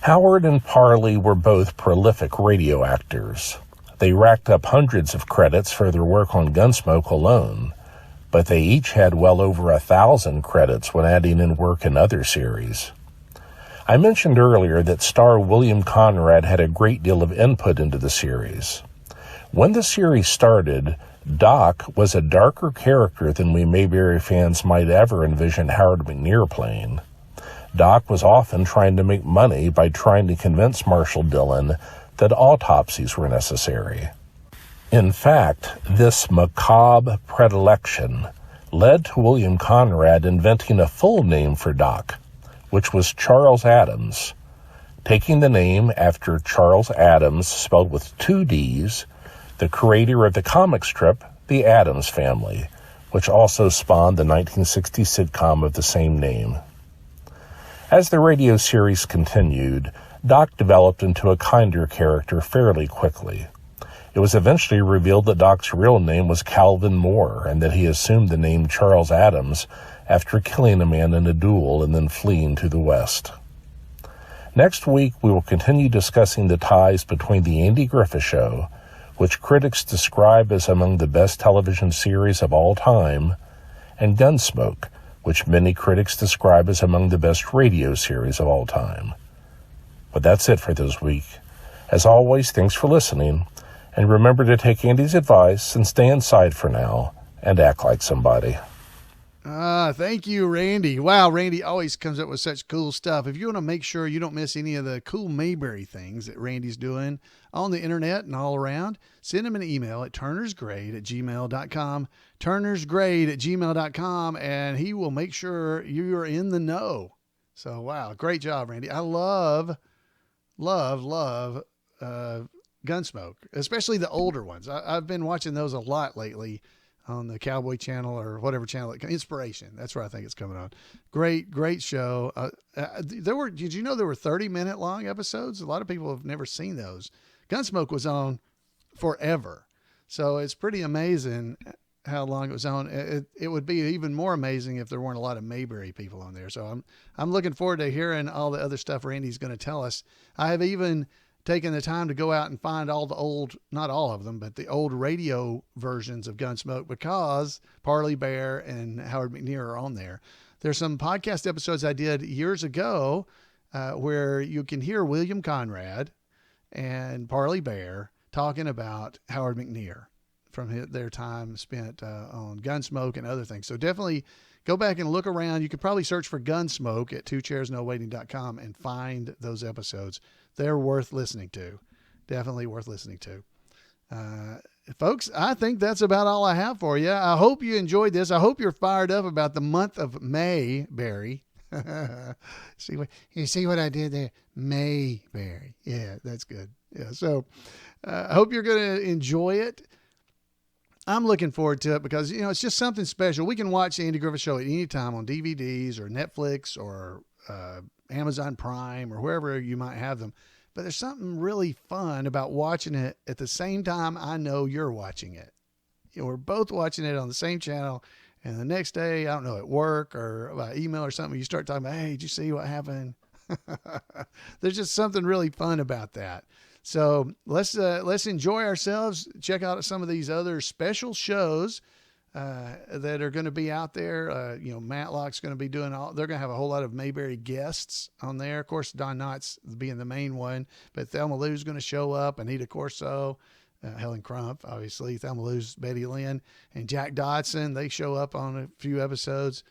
Howard and Parley were both prolific radio actors. They racked up hundreds of credits for their work on Gunsmoke alone, but they each had well over 1,000 credits when adding in work in other series. I mentioned earlier that star William Conrad had a great deal of input into the series. When the series started, Doc was a darker character than we Mayberry fans might ever envision Howard McNear playing. Doc was often trying to make money by trying to convince Marshal Dillon that autopsies were necessary. In fact, this macabre predilection led to William Conrad inventing a full name for Doc, which was Charles Addams, taking the name after Charles Addams, spelled with 2 D's, the creator of the comic strip The Addams Family, which also spawned the 1960 sitcom of the same name. As the radio series continued, Doc developed into a kinder character fairly quickly. It was eventually revealed that Doc's real name was Calvin Moore and that he assumed the name Charles Addams after killing a man in a duel and then fleeing to the West. Next week, we will continue discussing the ties between The Andy Griffith Show, which critics describe as among the best television series of all time, and Gunsmoke, which many critics describe as among the best radio series of all time. But that's it for this week. As always, thanks for listening, and remember to take Andy's advice and stay inside for now and act like somebody. Thank you, Randy. Wow, Randy always comes up with such cool stuff. If you want to make sure you don't miss any of the cool Mayberry things that Randy's doing on the internet and all around, send him an email at turnersgrade@gmail.com, turnersgrade@gmail.com, and he will make sure you're in the know. So, wow, great job, Randy. I love Gunsmoke, especially the older ones. I've been watching those a lot lately on the Cowboy Channel or whatever channel, Inspiration. That's where I think it's coming on. Great show. Did you know there were 30-minute long episodes? A lot of people have never seen those. Gunsmoke was on forever. So it's pretty amazing how long it was on. It would be even more amazing if there weren't a lot of Mayberry people on there. So I'm looking forward to hearing all the other stuff Randy's going to tell us. I have even taken the time to go out and find all the old, not all of them, but the old radio versions of Gunsmoke, because Parley Bear and Howard McNear are on there. There's some podcast episodes I did years ago where you can hear William Conrad and Parley Bear talking about Howard McNear from their time spent on Gunsmoke and other things. So definitely go back and look around. You could probably search for Gunsmoke at twochairsnowaiting.com and find those episodes. They're worth listening to. Definitely worth listening to. Folks, I think that's about all I have for you. I hope you enjoyed this. I hope you're fired up about the month of Mayberry. You see what I did there? Mayberry. Yeah, that's good. Yeah, so I hope you're going to enjoy it. I'm looking forward to it because, it's just something special. We can watch the Andy Griffith Show at any time on DVDs or Netflix or Amazon Prime or wherever you might have them. But there's something really fun about watching it at the same time I know you're watching it. We're both watching it on the same channel, and the next day, I don't know, at work or by email or something, you start talking about, hey, did you see what happened? There's just something really fun about that. So let's enjoy ourselves. Check out some of these other special shows that are going to be out there. Matlock's going to be doing they're going to have a whole lot of Mayberry guests on there. Of course, Don Knotts being the main one, but Thelma Lou's going to show up, Anita Corso, Helen Crump, obviously, Thelma Lou's Betty Lynn, and Jack Dodson. They show up on a few episodes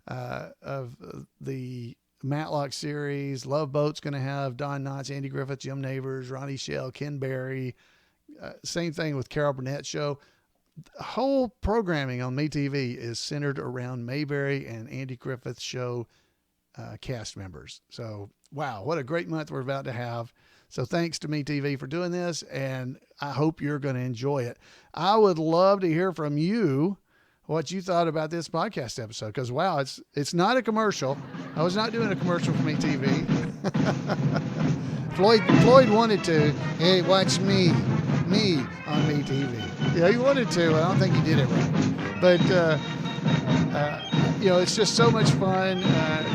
of the Matlock series. Love Boat's going to have Don Knotts, Andy Griffith, Jim Neighbors, Ronnie Shell, Ken Berry. Same thing with Carol Burnett show. The whole programming on MeTV is centered around Mayberry and Andy Griffith's show cast members. So, wow, what a great month we're about to have. So thanks to MeTV for doing this, and I hope you're going to enjoy it. I would love to hear from you what you thought about this podcast episode, because, wow, it's not a commercial. I was not doing a commercial for MeTV. Floyd wanted to. Hey, watch me on MeTV. Yeah, he wanted to. I don't think he did it right. But, it's just so much fun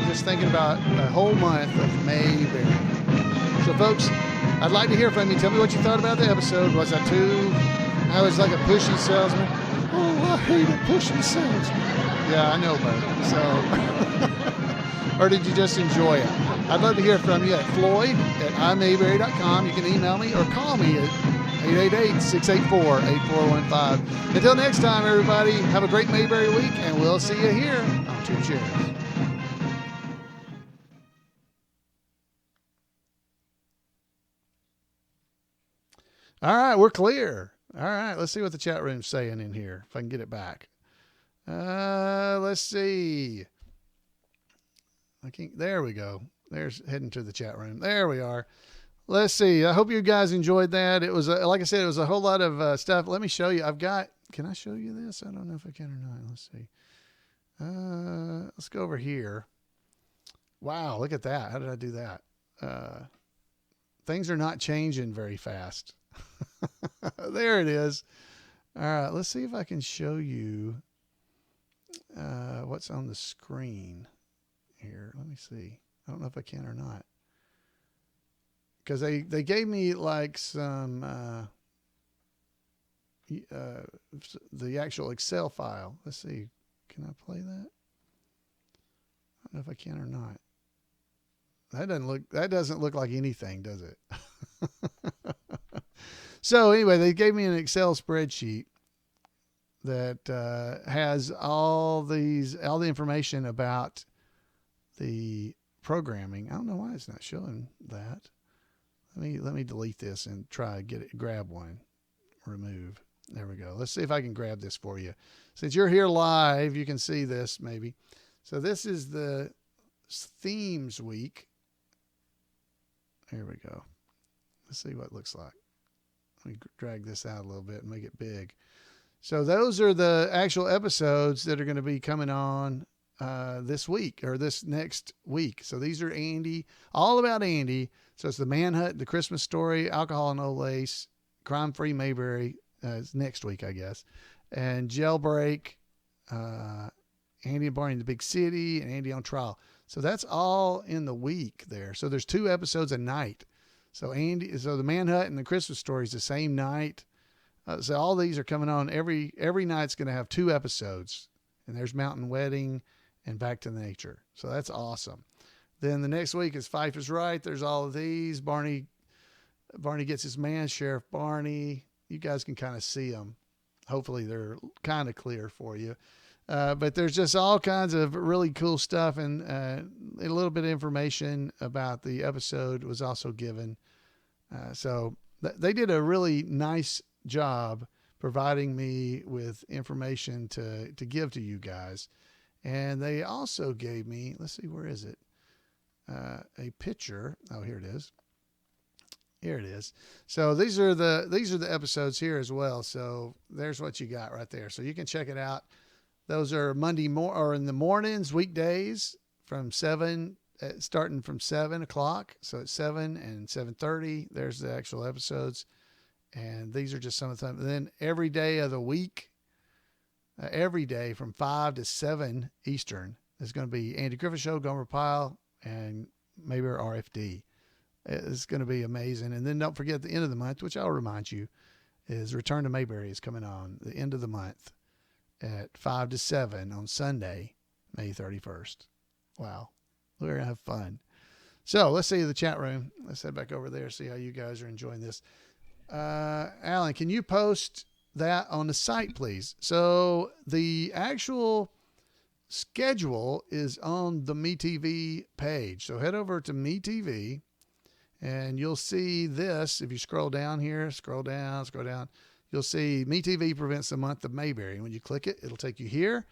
just thinking about a whole month of Mayberry. So, folks, I'd like to hear from you. Tell me what you thought about the episode. Was I was like a pushy salesman? Oh, I hate a pushy salesman. Yeah, I know, but so. Or did you just enjoy it? I'd love to hear from you at floyd@imayberry.com. You can email me or call me at 888-684-8415. Until next time, everybody, have a great Mayberry week, and we'll see you here on Two Chairs. All right, we're clear. All right, let's see what the chat room's saying in here, if I can get it back. Let's see. There we go. There's heading to the chat room. There we are. Let's see. I hope you guys enjoyed that. It was, like I said, it was a whole lot of stuff. Let me show you. Can I show you this? I don't know if I can or not. Let's see. Let's go over here. Wow, look at that. How did I do that? Things are not changing very fast. There it is. All right, let's see if I can show you what's on the screen here. Let me see. I don't know if I can or not. Because they gave me like some the actual Excel file. Let's see. Can I play that? I don't know if I can or not. That doesn't look like anything, does it? So anyway, they gave me an Excel spreadsheet that has all the information about the programming. I don't know why it's not showing that. Let me delete this and try grab one, remove. There we go. Let's see if I can grab this for you. Since you're here live, you can see this maybe. So this is the themes week. Here we go. Let's see what it looks like. Let me drag this out a little bit and make it big. So those are the actual episodes that are going to be coming on this week or this next week. So these are Andy, all about Andy. So it's the Manhunt, the Christmas Story, Alcohol and Old Lace, Crime Free Mayberry. It's next week, I guess. And Jailbreak, Andy and Barney in the Big City, and Andy on Trial. So that's all in the week there. So there's 2 episodes a night. So the Manhunt and the Christmas Story is the same night. So all these are coming on every night's going to have 2 episodes. And there's Mountain Wedding and Back to Nature. So that's awesome. Then the next week is Fife is Right. There's all of these. Barney gets his man, Sheriff Barney. You guys can kind of see them. Hopefully they're kind of clear for you. But there's just all kinds of really cool stuff, and a little bit of information about the episode was also given. So they did a really nice job providing me with information to give to you guys. And they also gave me, let's see, where is it? A picture. Oh, here it is. Here it is. So these are the episodes here as well. So there's what you got right there. So you can check it out. Those are or in the mornings, weekdays from 7, starting from 7 o'clock. So it's 7 and 7:30. There's the actual episodes. And these are just some of the time. And then every day of the week, every day from 5 to 7 Eastern is going to be Andy Griffith Show, Gomer Pyle, and Mayberry RFD. It's going to be amazing. And then don't forget the end of the month, which I'll remind you, is Return to Mayberry is coming on the end of the month. at 5 to 7 on Sunday, May 31st. Wow. We're going to have fun. So let's see the chat room. Let's head back over there, see how you guys are enjoying this. Alan, can you post that on the site, please? So the actual schedule is on the MeTV page. So head over to MeTV and you'll see this. If you scroll down here, scroll down, you'll see MeTV Prevents the Month of Mayberry. When you click it, it'll take you here.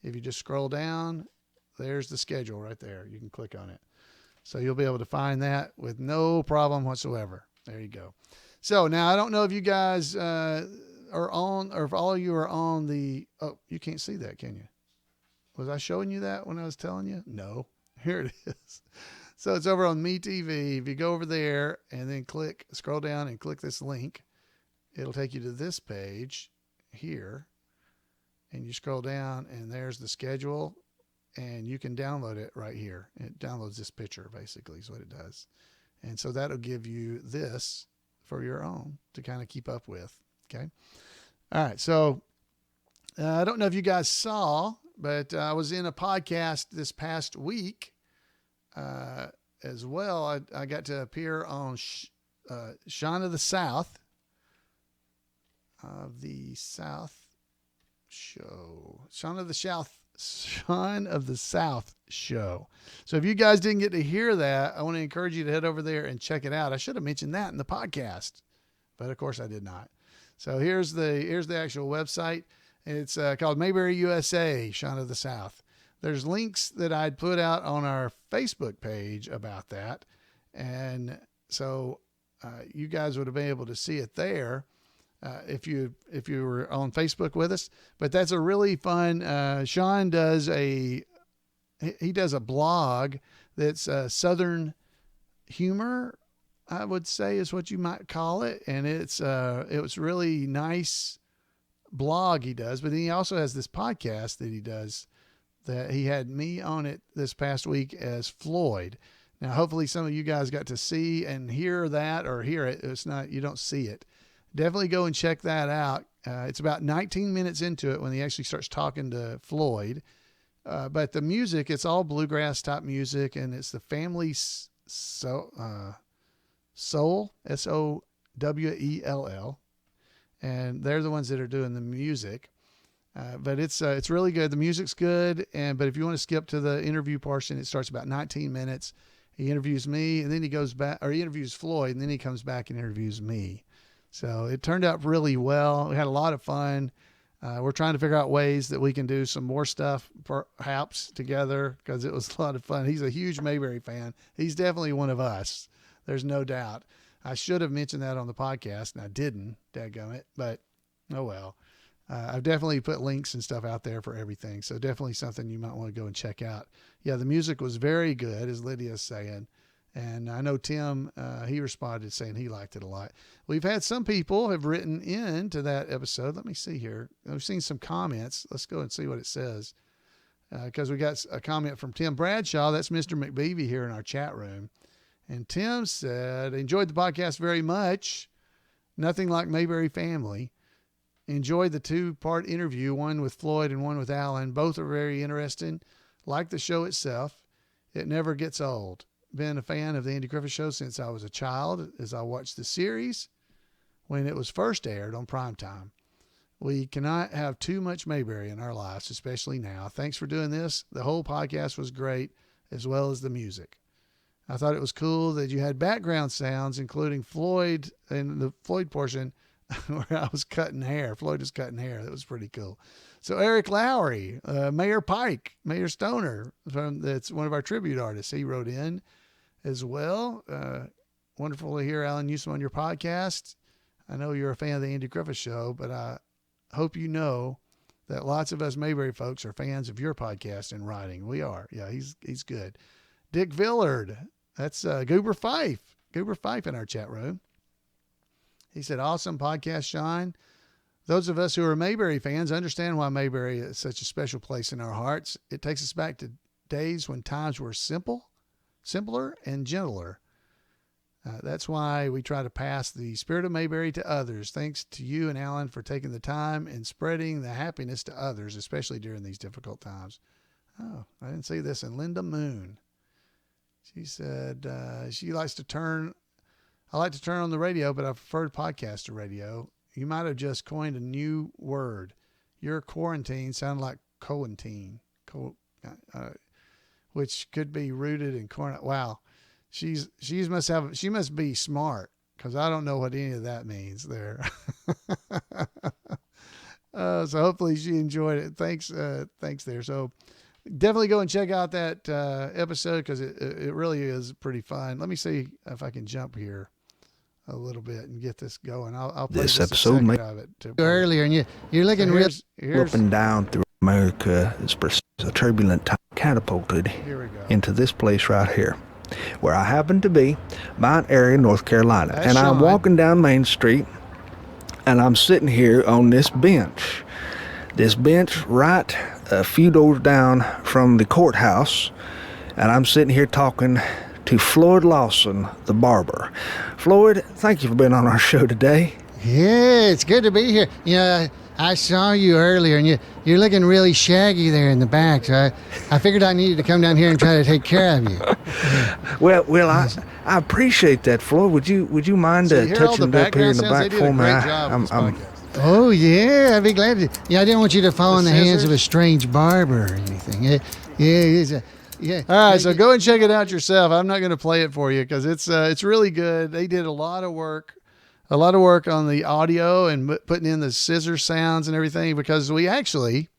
If you just scroll down, there's the schedule right there. You can click on it. So you'll be able to find that with no problem whatsoever. There you go. So now I don't know if you guys are on, or if all of you are on the, oh, you can't see that, can you? Was I showing you that when I was telling you? No. Here it is. So it's over on MeTV. If you go over there and then scroll down and click this link, it'll take you to this page here. And you scroll down and there's the schedule. And you can download it right here. It downloads this picture, basically, is what it does. And so that'll give you this for your own to kind of keep up with. Okay. All right. So I don't know if you guys saw, but I was in a podcast this past week as well. I got to appear on Shaun of the South show. Shaun of the South show. So if you guys didn't get to hear that, I want to encourage you to head over there and check it out. I should have mentioned that in the podcast, but of course I did not. So here's the actual website. It's called Mayberry USA, Shaun of the South. There's links that I'd put out on our Facebook page about that. And so you guys would have been able to see it there. If you were on Facebook with us, but that's a really fun, Shaun does he does a blog that's Southern humor, I would say is what you might call it. And it was really nice blog he does, but then he also has this podcast that he does that he had me on it this past week as Floyd. Now, hopefully some of you guys got to see and hear that or hear it. It's not, you don't see it. Definitely go and check that out. It's about 19 minutes into it when he actually starts talking to Floyd. But the music, it's all bluegrass type music, and it's the Family Soul, SOWELL. And they're the ones that are doing the music. But it's really good. The music's good. But if you want to skip to the interview portion, it starts about 19 minutes. He interviews me, and then he goes back, or he interviews Floyd, and then he comes back and interviews me. So it turned out really well. We had a lot of fun. We're trying to figure out ways that we can do some more stuff perhaps together because it was a lot of fun. He's a huge Mayberry fan. He's definitely one of us. There's no doubt. I should have mentioned that on the podcast, and I didn't, dadgummit, but oh well. I've definitely put links and stuff out there for everything. So definitely something you might want to go and check out. Yeah, the music was very good, as Lydia's saying. And I know Tim, he responded saying he liked it a lot. We've had some people have written in to that episode. Let me see here. I've seen some comments. Let's go and see what it says. Because we got a comment from Tim Bradshaw. That's Mr. McBeevy here in our chat room. And Tim said, enjoyed the podcast very much. Nothing like Mayberry family. Enjoyed the 2-part interview, one with Floyd and one with Alan. Both are very interesting. Like the show itself. It never gets old. Been a fan of the Andy Griffith Show since I was a child, as I watched the series when it was first aired on primetime. We cannot have too much Mayberry in our lives, especially now. Thanks for doing this. The whole podcast was great, as well as the music. I thought it was cool that you had background sounds, including Floyd in the Floyd portion where I was cutting hair. Floyd was cutting hair. That was pretty cool. So Eric Lowry, Mayor Pike, Mayor Stoner, that's one of our tribute artists. He wrote in as well. Wonderful to hear Alan Newsom on your podcast. I know you're a fan of the Andy Griffith Show, but I hope you know that lots of us Mayberry folks are fans of your podcast and writing. We are. Yeah, he's good. Dick Villard, that's Goober Fife. Goober Fife in our chat room. He said, awesome podcast, Shaun. Those of us who are Mayberry fans understand why Mayberry is such a special place in our hearts. It takes us back to days when times were simpler and gentler. That's why we try to pass the spirit of Mayberry to others. Thanks to you and Alan for taking the time and spreading the happiness to others, especially during these difficult times. Oh, I didn't see this. And Linda Moon. She said she likes to turn. I like to turn on the radio, but I prefer podcast to radio. You might have just coined a new word. Your quarantine sounded like quarantine, which could be rooted in quarantine. Wow. She must be smart, because I don't know what any of that means there. So hopefully she enjoyed it. Thanks there. So definitely go and check out that episode, because it really is pretty fun. Let me see if I can jump here a little bit and get this going. I'll play this just episode a second of it earlier, and you're looking up and down through America. It's a turbulent time, catapulted into this place right here, where I happen to be, Mount Airy, North Carolina. That's and I'm Sean. walking down Main Street, and I'm sitting here on this bench. This bench right a few doors down from the courthouse, and I'm sitting here talking to Floyd Lawson, the barber. Floyd, thank you for being on our show today. Yeah, it's good to be here. I saw you earlier, and you're looking really shaggy there in the back, so I figured I needed to come down here and try to take care of you. Well, I appreciate that, Floyd. Would you mind touching up here in the back for me? Oh yeah, I'd be glad to. Yeah, I didn't want you to fall in the hands of a strange barber or anything. Yeah. All right, so go and check it out yourself. I'm not going to play it for you because it's really good. They did a lot of work on the audio and putting in the scissor sounds and everything, because we actually,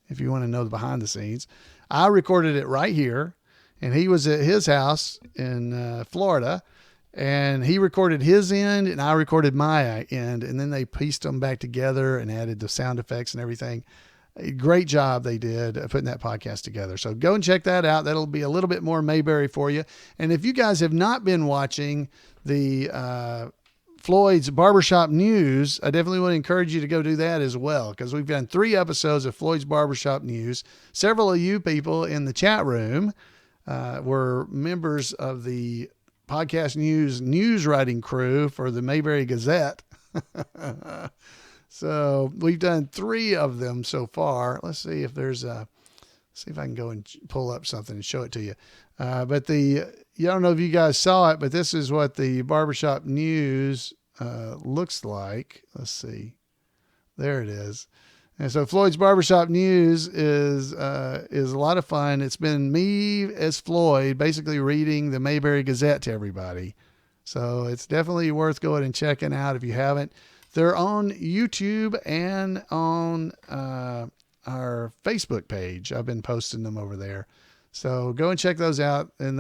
if you want to know the behind the scenes, I recorded it right here, and he was at his house in Florida, and he recorded his end and I recorded my end, and then they pieced them back together and added the sound effects and everything. A great job they did putting that podcast together. So go and check that out. That'll be a little bit more Mayberry for you. And if you guys have not been watching the Floyd's Barbershop News, I definitely want to encourage you to go do that as well, because we've done 3 episodes of Floyd's Barbershop News. Several of you people in the chat room were members of the Podcast news writing crew for the Mayberry Gazette. So we've done 3 of them so far. Let's see if see if I can go and pull up something and show it to you. But I don't know if you guys saw it, but this is what the Barbershop News looks like. Let's see. There it is. And so Floyd's Barbershop News is a lot of fun. It's been me as Floyd basically reading the Mayberry Gazette to everybody. So it's definitely worth going and checking out if you haven't. They're on YouTube and on our Facebook page. I've been posting them over there. So go and check those out, and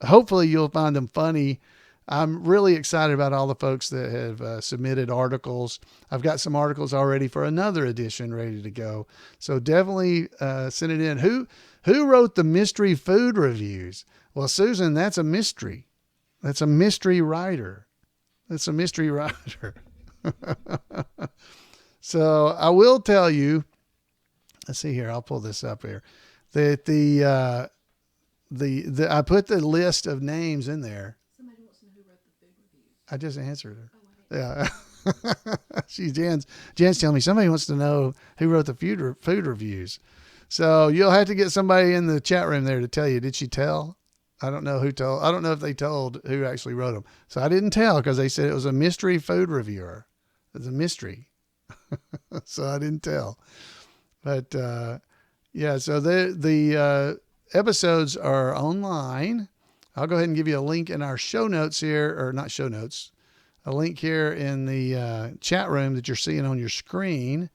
hopefully you'll find them funny. I'm really excited about all the folks that have submitted articles. I've got some articles already for another edition ready to go. So definitely send it in. Who wrote the mystery food reviews? Well, Susan, that's a mystery. That's a mystery writer. So I will tell you, let's see here. I'll pull this up here. That I put the list of names in there. Somebody wants to know who wrote the food reviews. I just answered her. Yeah. Jen's telling me somebody wants to know who wrote the food reviews. So you'll have to get somebody in the chat room there to tell you. Did she tell? I don't know who told. I don't know if they told who actually wrote them. So I didn't tell because they said it was a mystery food reviewer. It's a mystery. So I didn't tell. But yeah, so the episodes are online. I'll go ahead and give you a link in our show notes here, or not show notes, a link here in the chat room that you're seeing on your screen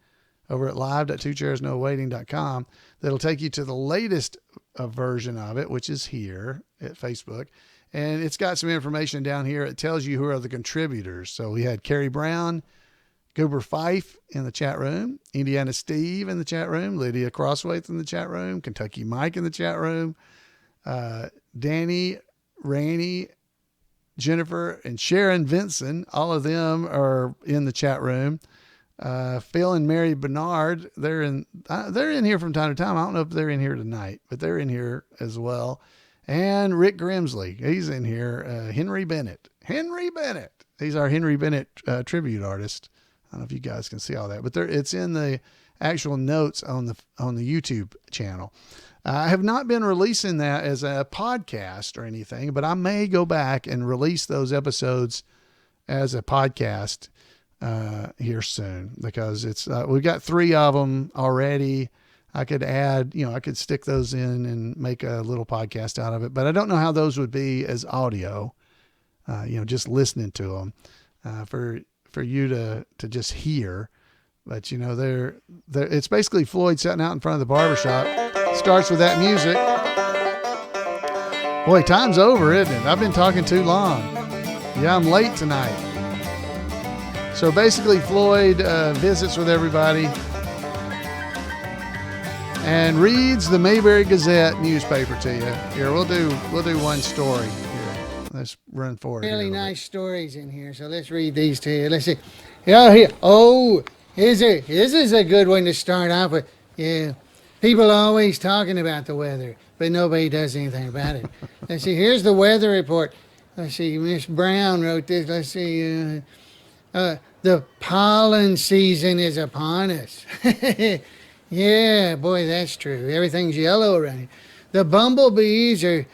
over at live.2chairsnowaiting.com. That'll take you to the latest version of it, which is here at Facebook. And it's got some information down here. It tells you who are the contributors. So we had Carrie Brown, Goober Fife in the chat room, Indiana Steve in the chat room, Lydia Crosswaith in the chat room, Kentucky Mike in the chat room, Danny, Randy, Jennifer, and Sharon Vinson. All of them are in the chat room. Phil and Mary Bernard, they're in here from time to time. I don't know if they're in here tonight, but they're in here as well. And Rick Grimsley, he's in here. Henry Bennett, Henry Bennett. He's our Henry Bennett tribute artist. I don't know if you guys can see all that, but it's in the actual notes on the YouTube channel. I have not been releasing that as a podcast or anything, but I may go back and release those episodes as a podcast here soon, because it's we've got 3 of them already. I could add, I could stick those in and make a little podcast out of it, but I don't know how those would be as audio, just listening to them, for you to just hear. But it's basically Floyd sitting out in front of the barbershop. Starts with that music. Boy, time's over, isn't it? I've been talking too long. Yeah, I'm late tonight. So basically, Floyd visits with everybody and reads the Mayberry Gazette newspaper to you. Here, we'll do one story. Here, let's run forward. Really nice stories in here, so let's read these to you. Let's see. Here. Oh, this is a good one to start off with. Yeah, people are always talking about the weather, but nobody does anything about it. Let's see. Here's the weather report. Let's see. Miss Brown wrote this. Let's see. The pollen season is upon us. Yeah, boy, that's true. Everything's yellow around here. The bumblebees are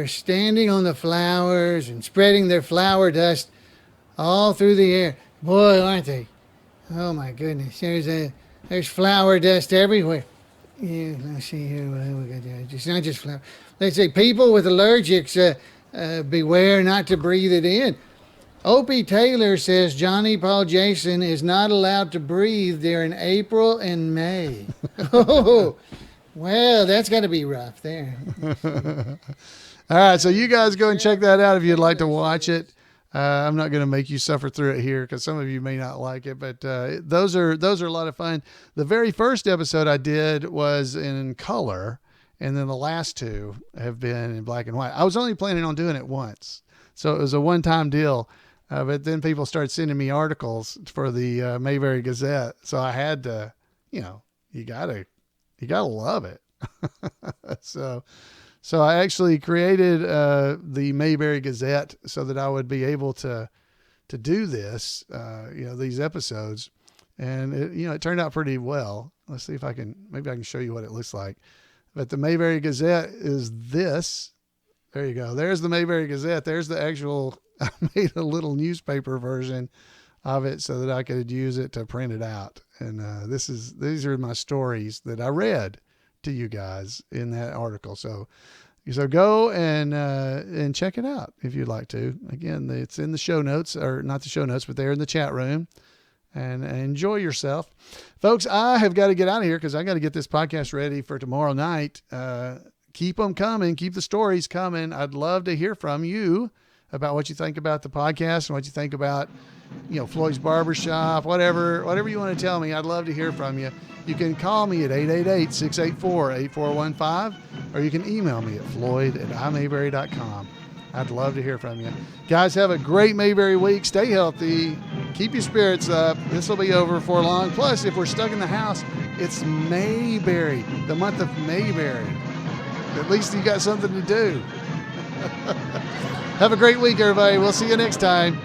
standing on the flowers and spreading their flower dust all through the air. Boy, aren't they? Oh my goodness, there's flower dust everywhere. Yeah, let's see here. It's not just flower. Let's see, people with allergics, beware not to breathe it in. Opie Taylor says Johnny Paul Jason is not allowed to breathe during April and May. Oh, well, that's got to be rough there. All right, so you guys go and check that out if you'd like to watch it. I'm not going to make you suffer through it here because some of you may not like it, but those are a lot of fun. The very first episode I did was in color, and then the last 2 have been in black and white. I was only planning on doing it once, so it was a one-time deal. But then people started sending me articles for the Mayberry Gazette, so I had to, you gotta love it. So I actually created the Mayberry Gazette so that I would be able to do this, these episodes, and it turned out pretty well. Let's see if maybe I can show you what it looks like. But the Mayberry Gazette is this. There you go. There's the Mayberry Gazette. There's the actual. I made a little newspaper version of it so that I could use it to print it out. And these are my stories that I read to you guys in that article. So go and check it out if you'd like to. Again, it's in the show notes, or not the show notes, but they're in the chat room. And enjoy yourself, folks. I have got to get out of here because I got to get this podcast ready for tomorrow night. Keep them coming. Keep the stories coming. I'd love to hear from you about what you think about the podcast and what you think about, Floyd's Barbershop, whatever you want to tell me. I'd love to hear from you. You can call me at 888-684-8415, or you can email me at floyd@imayberry.com. I'd love to hear from you. Guys, have a great Mayberry week. Stay healthy. Keep your spirits up. This will be over for long. Plus, if we're stuck in the house, it's Mayberry, the month of Mayberry. At least you got something to do. Have a great week, everybody. We'll see you next time.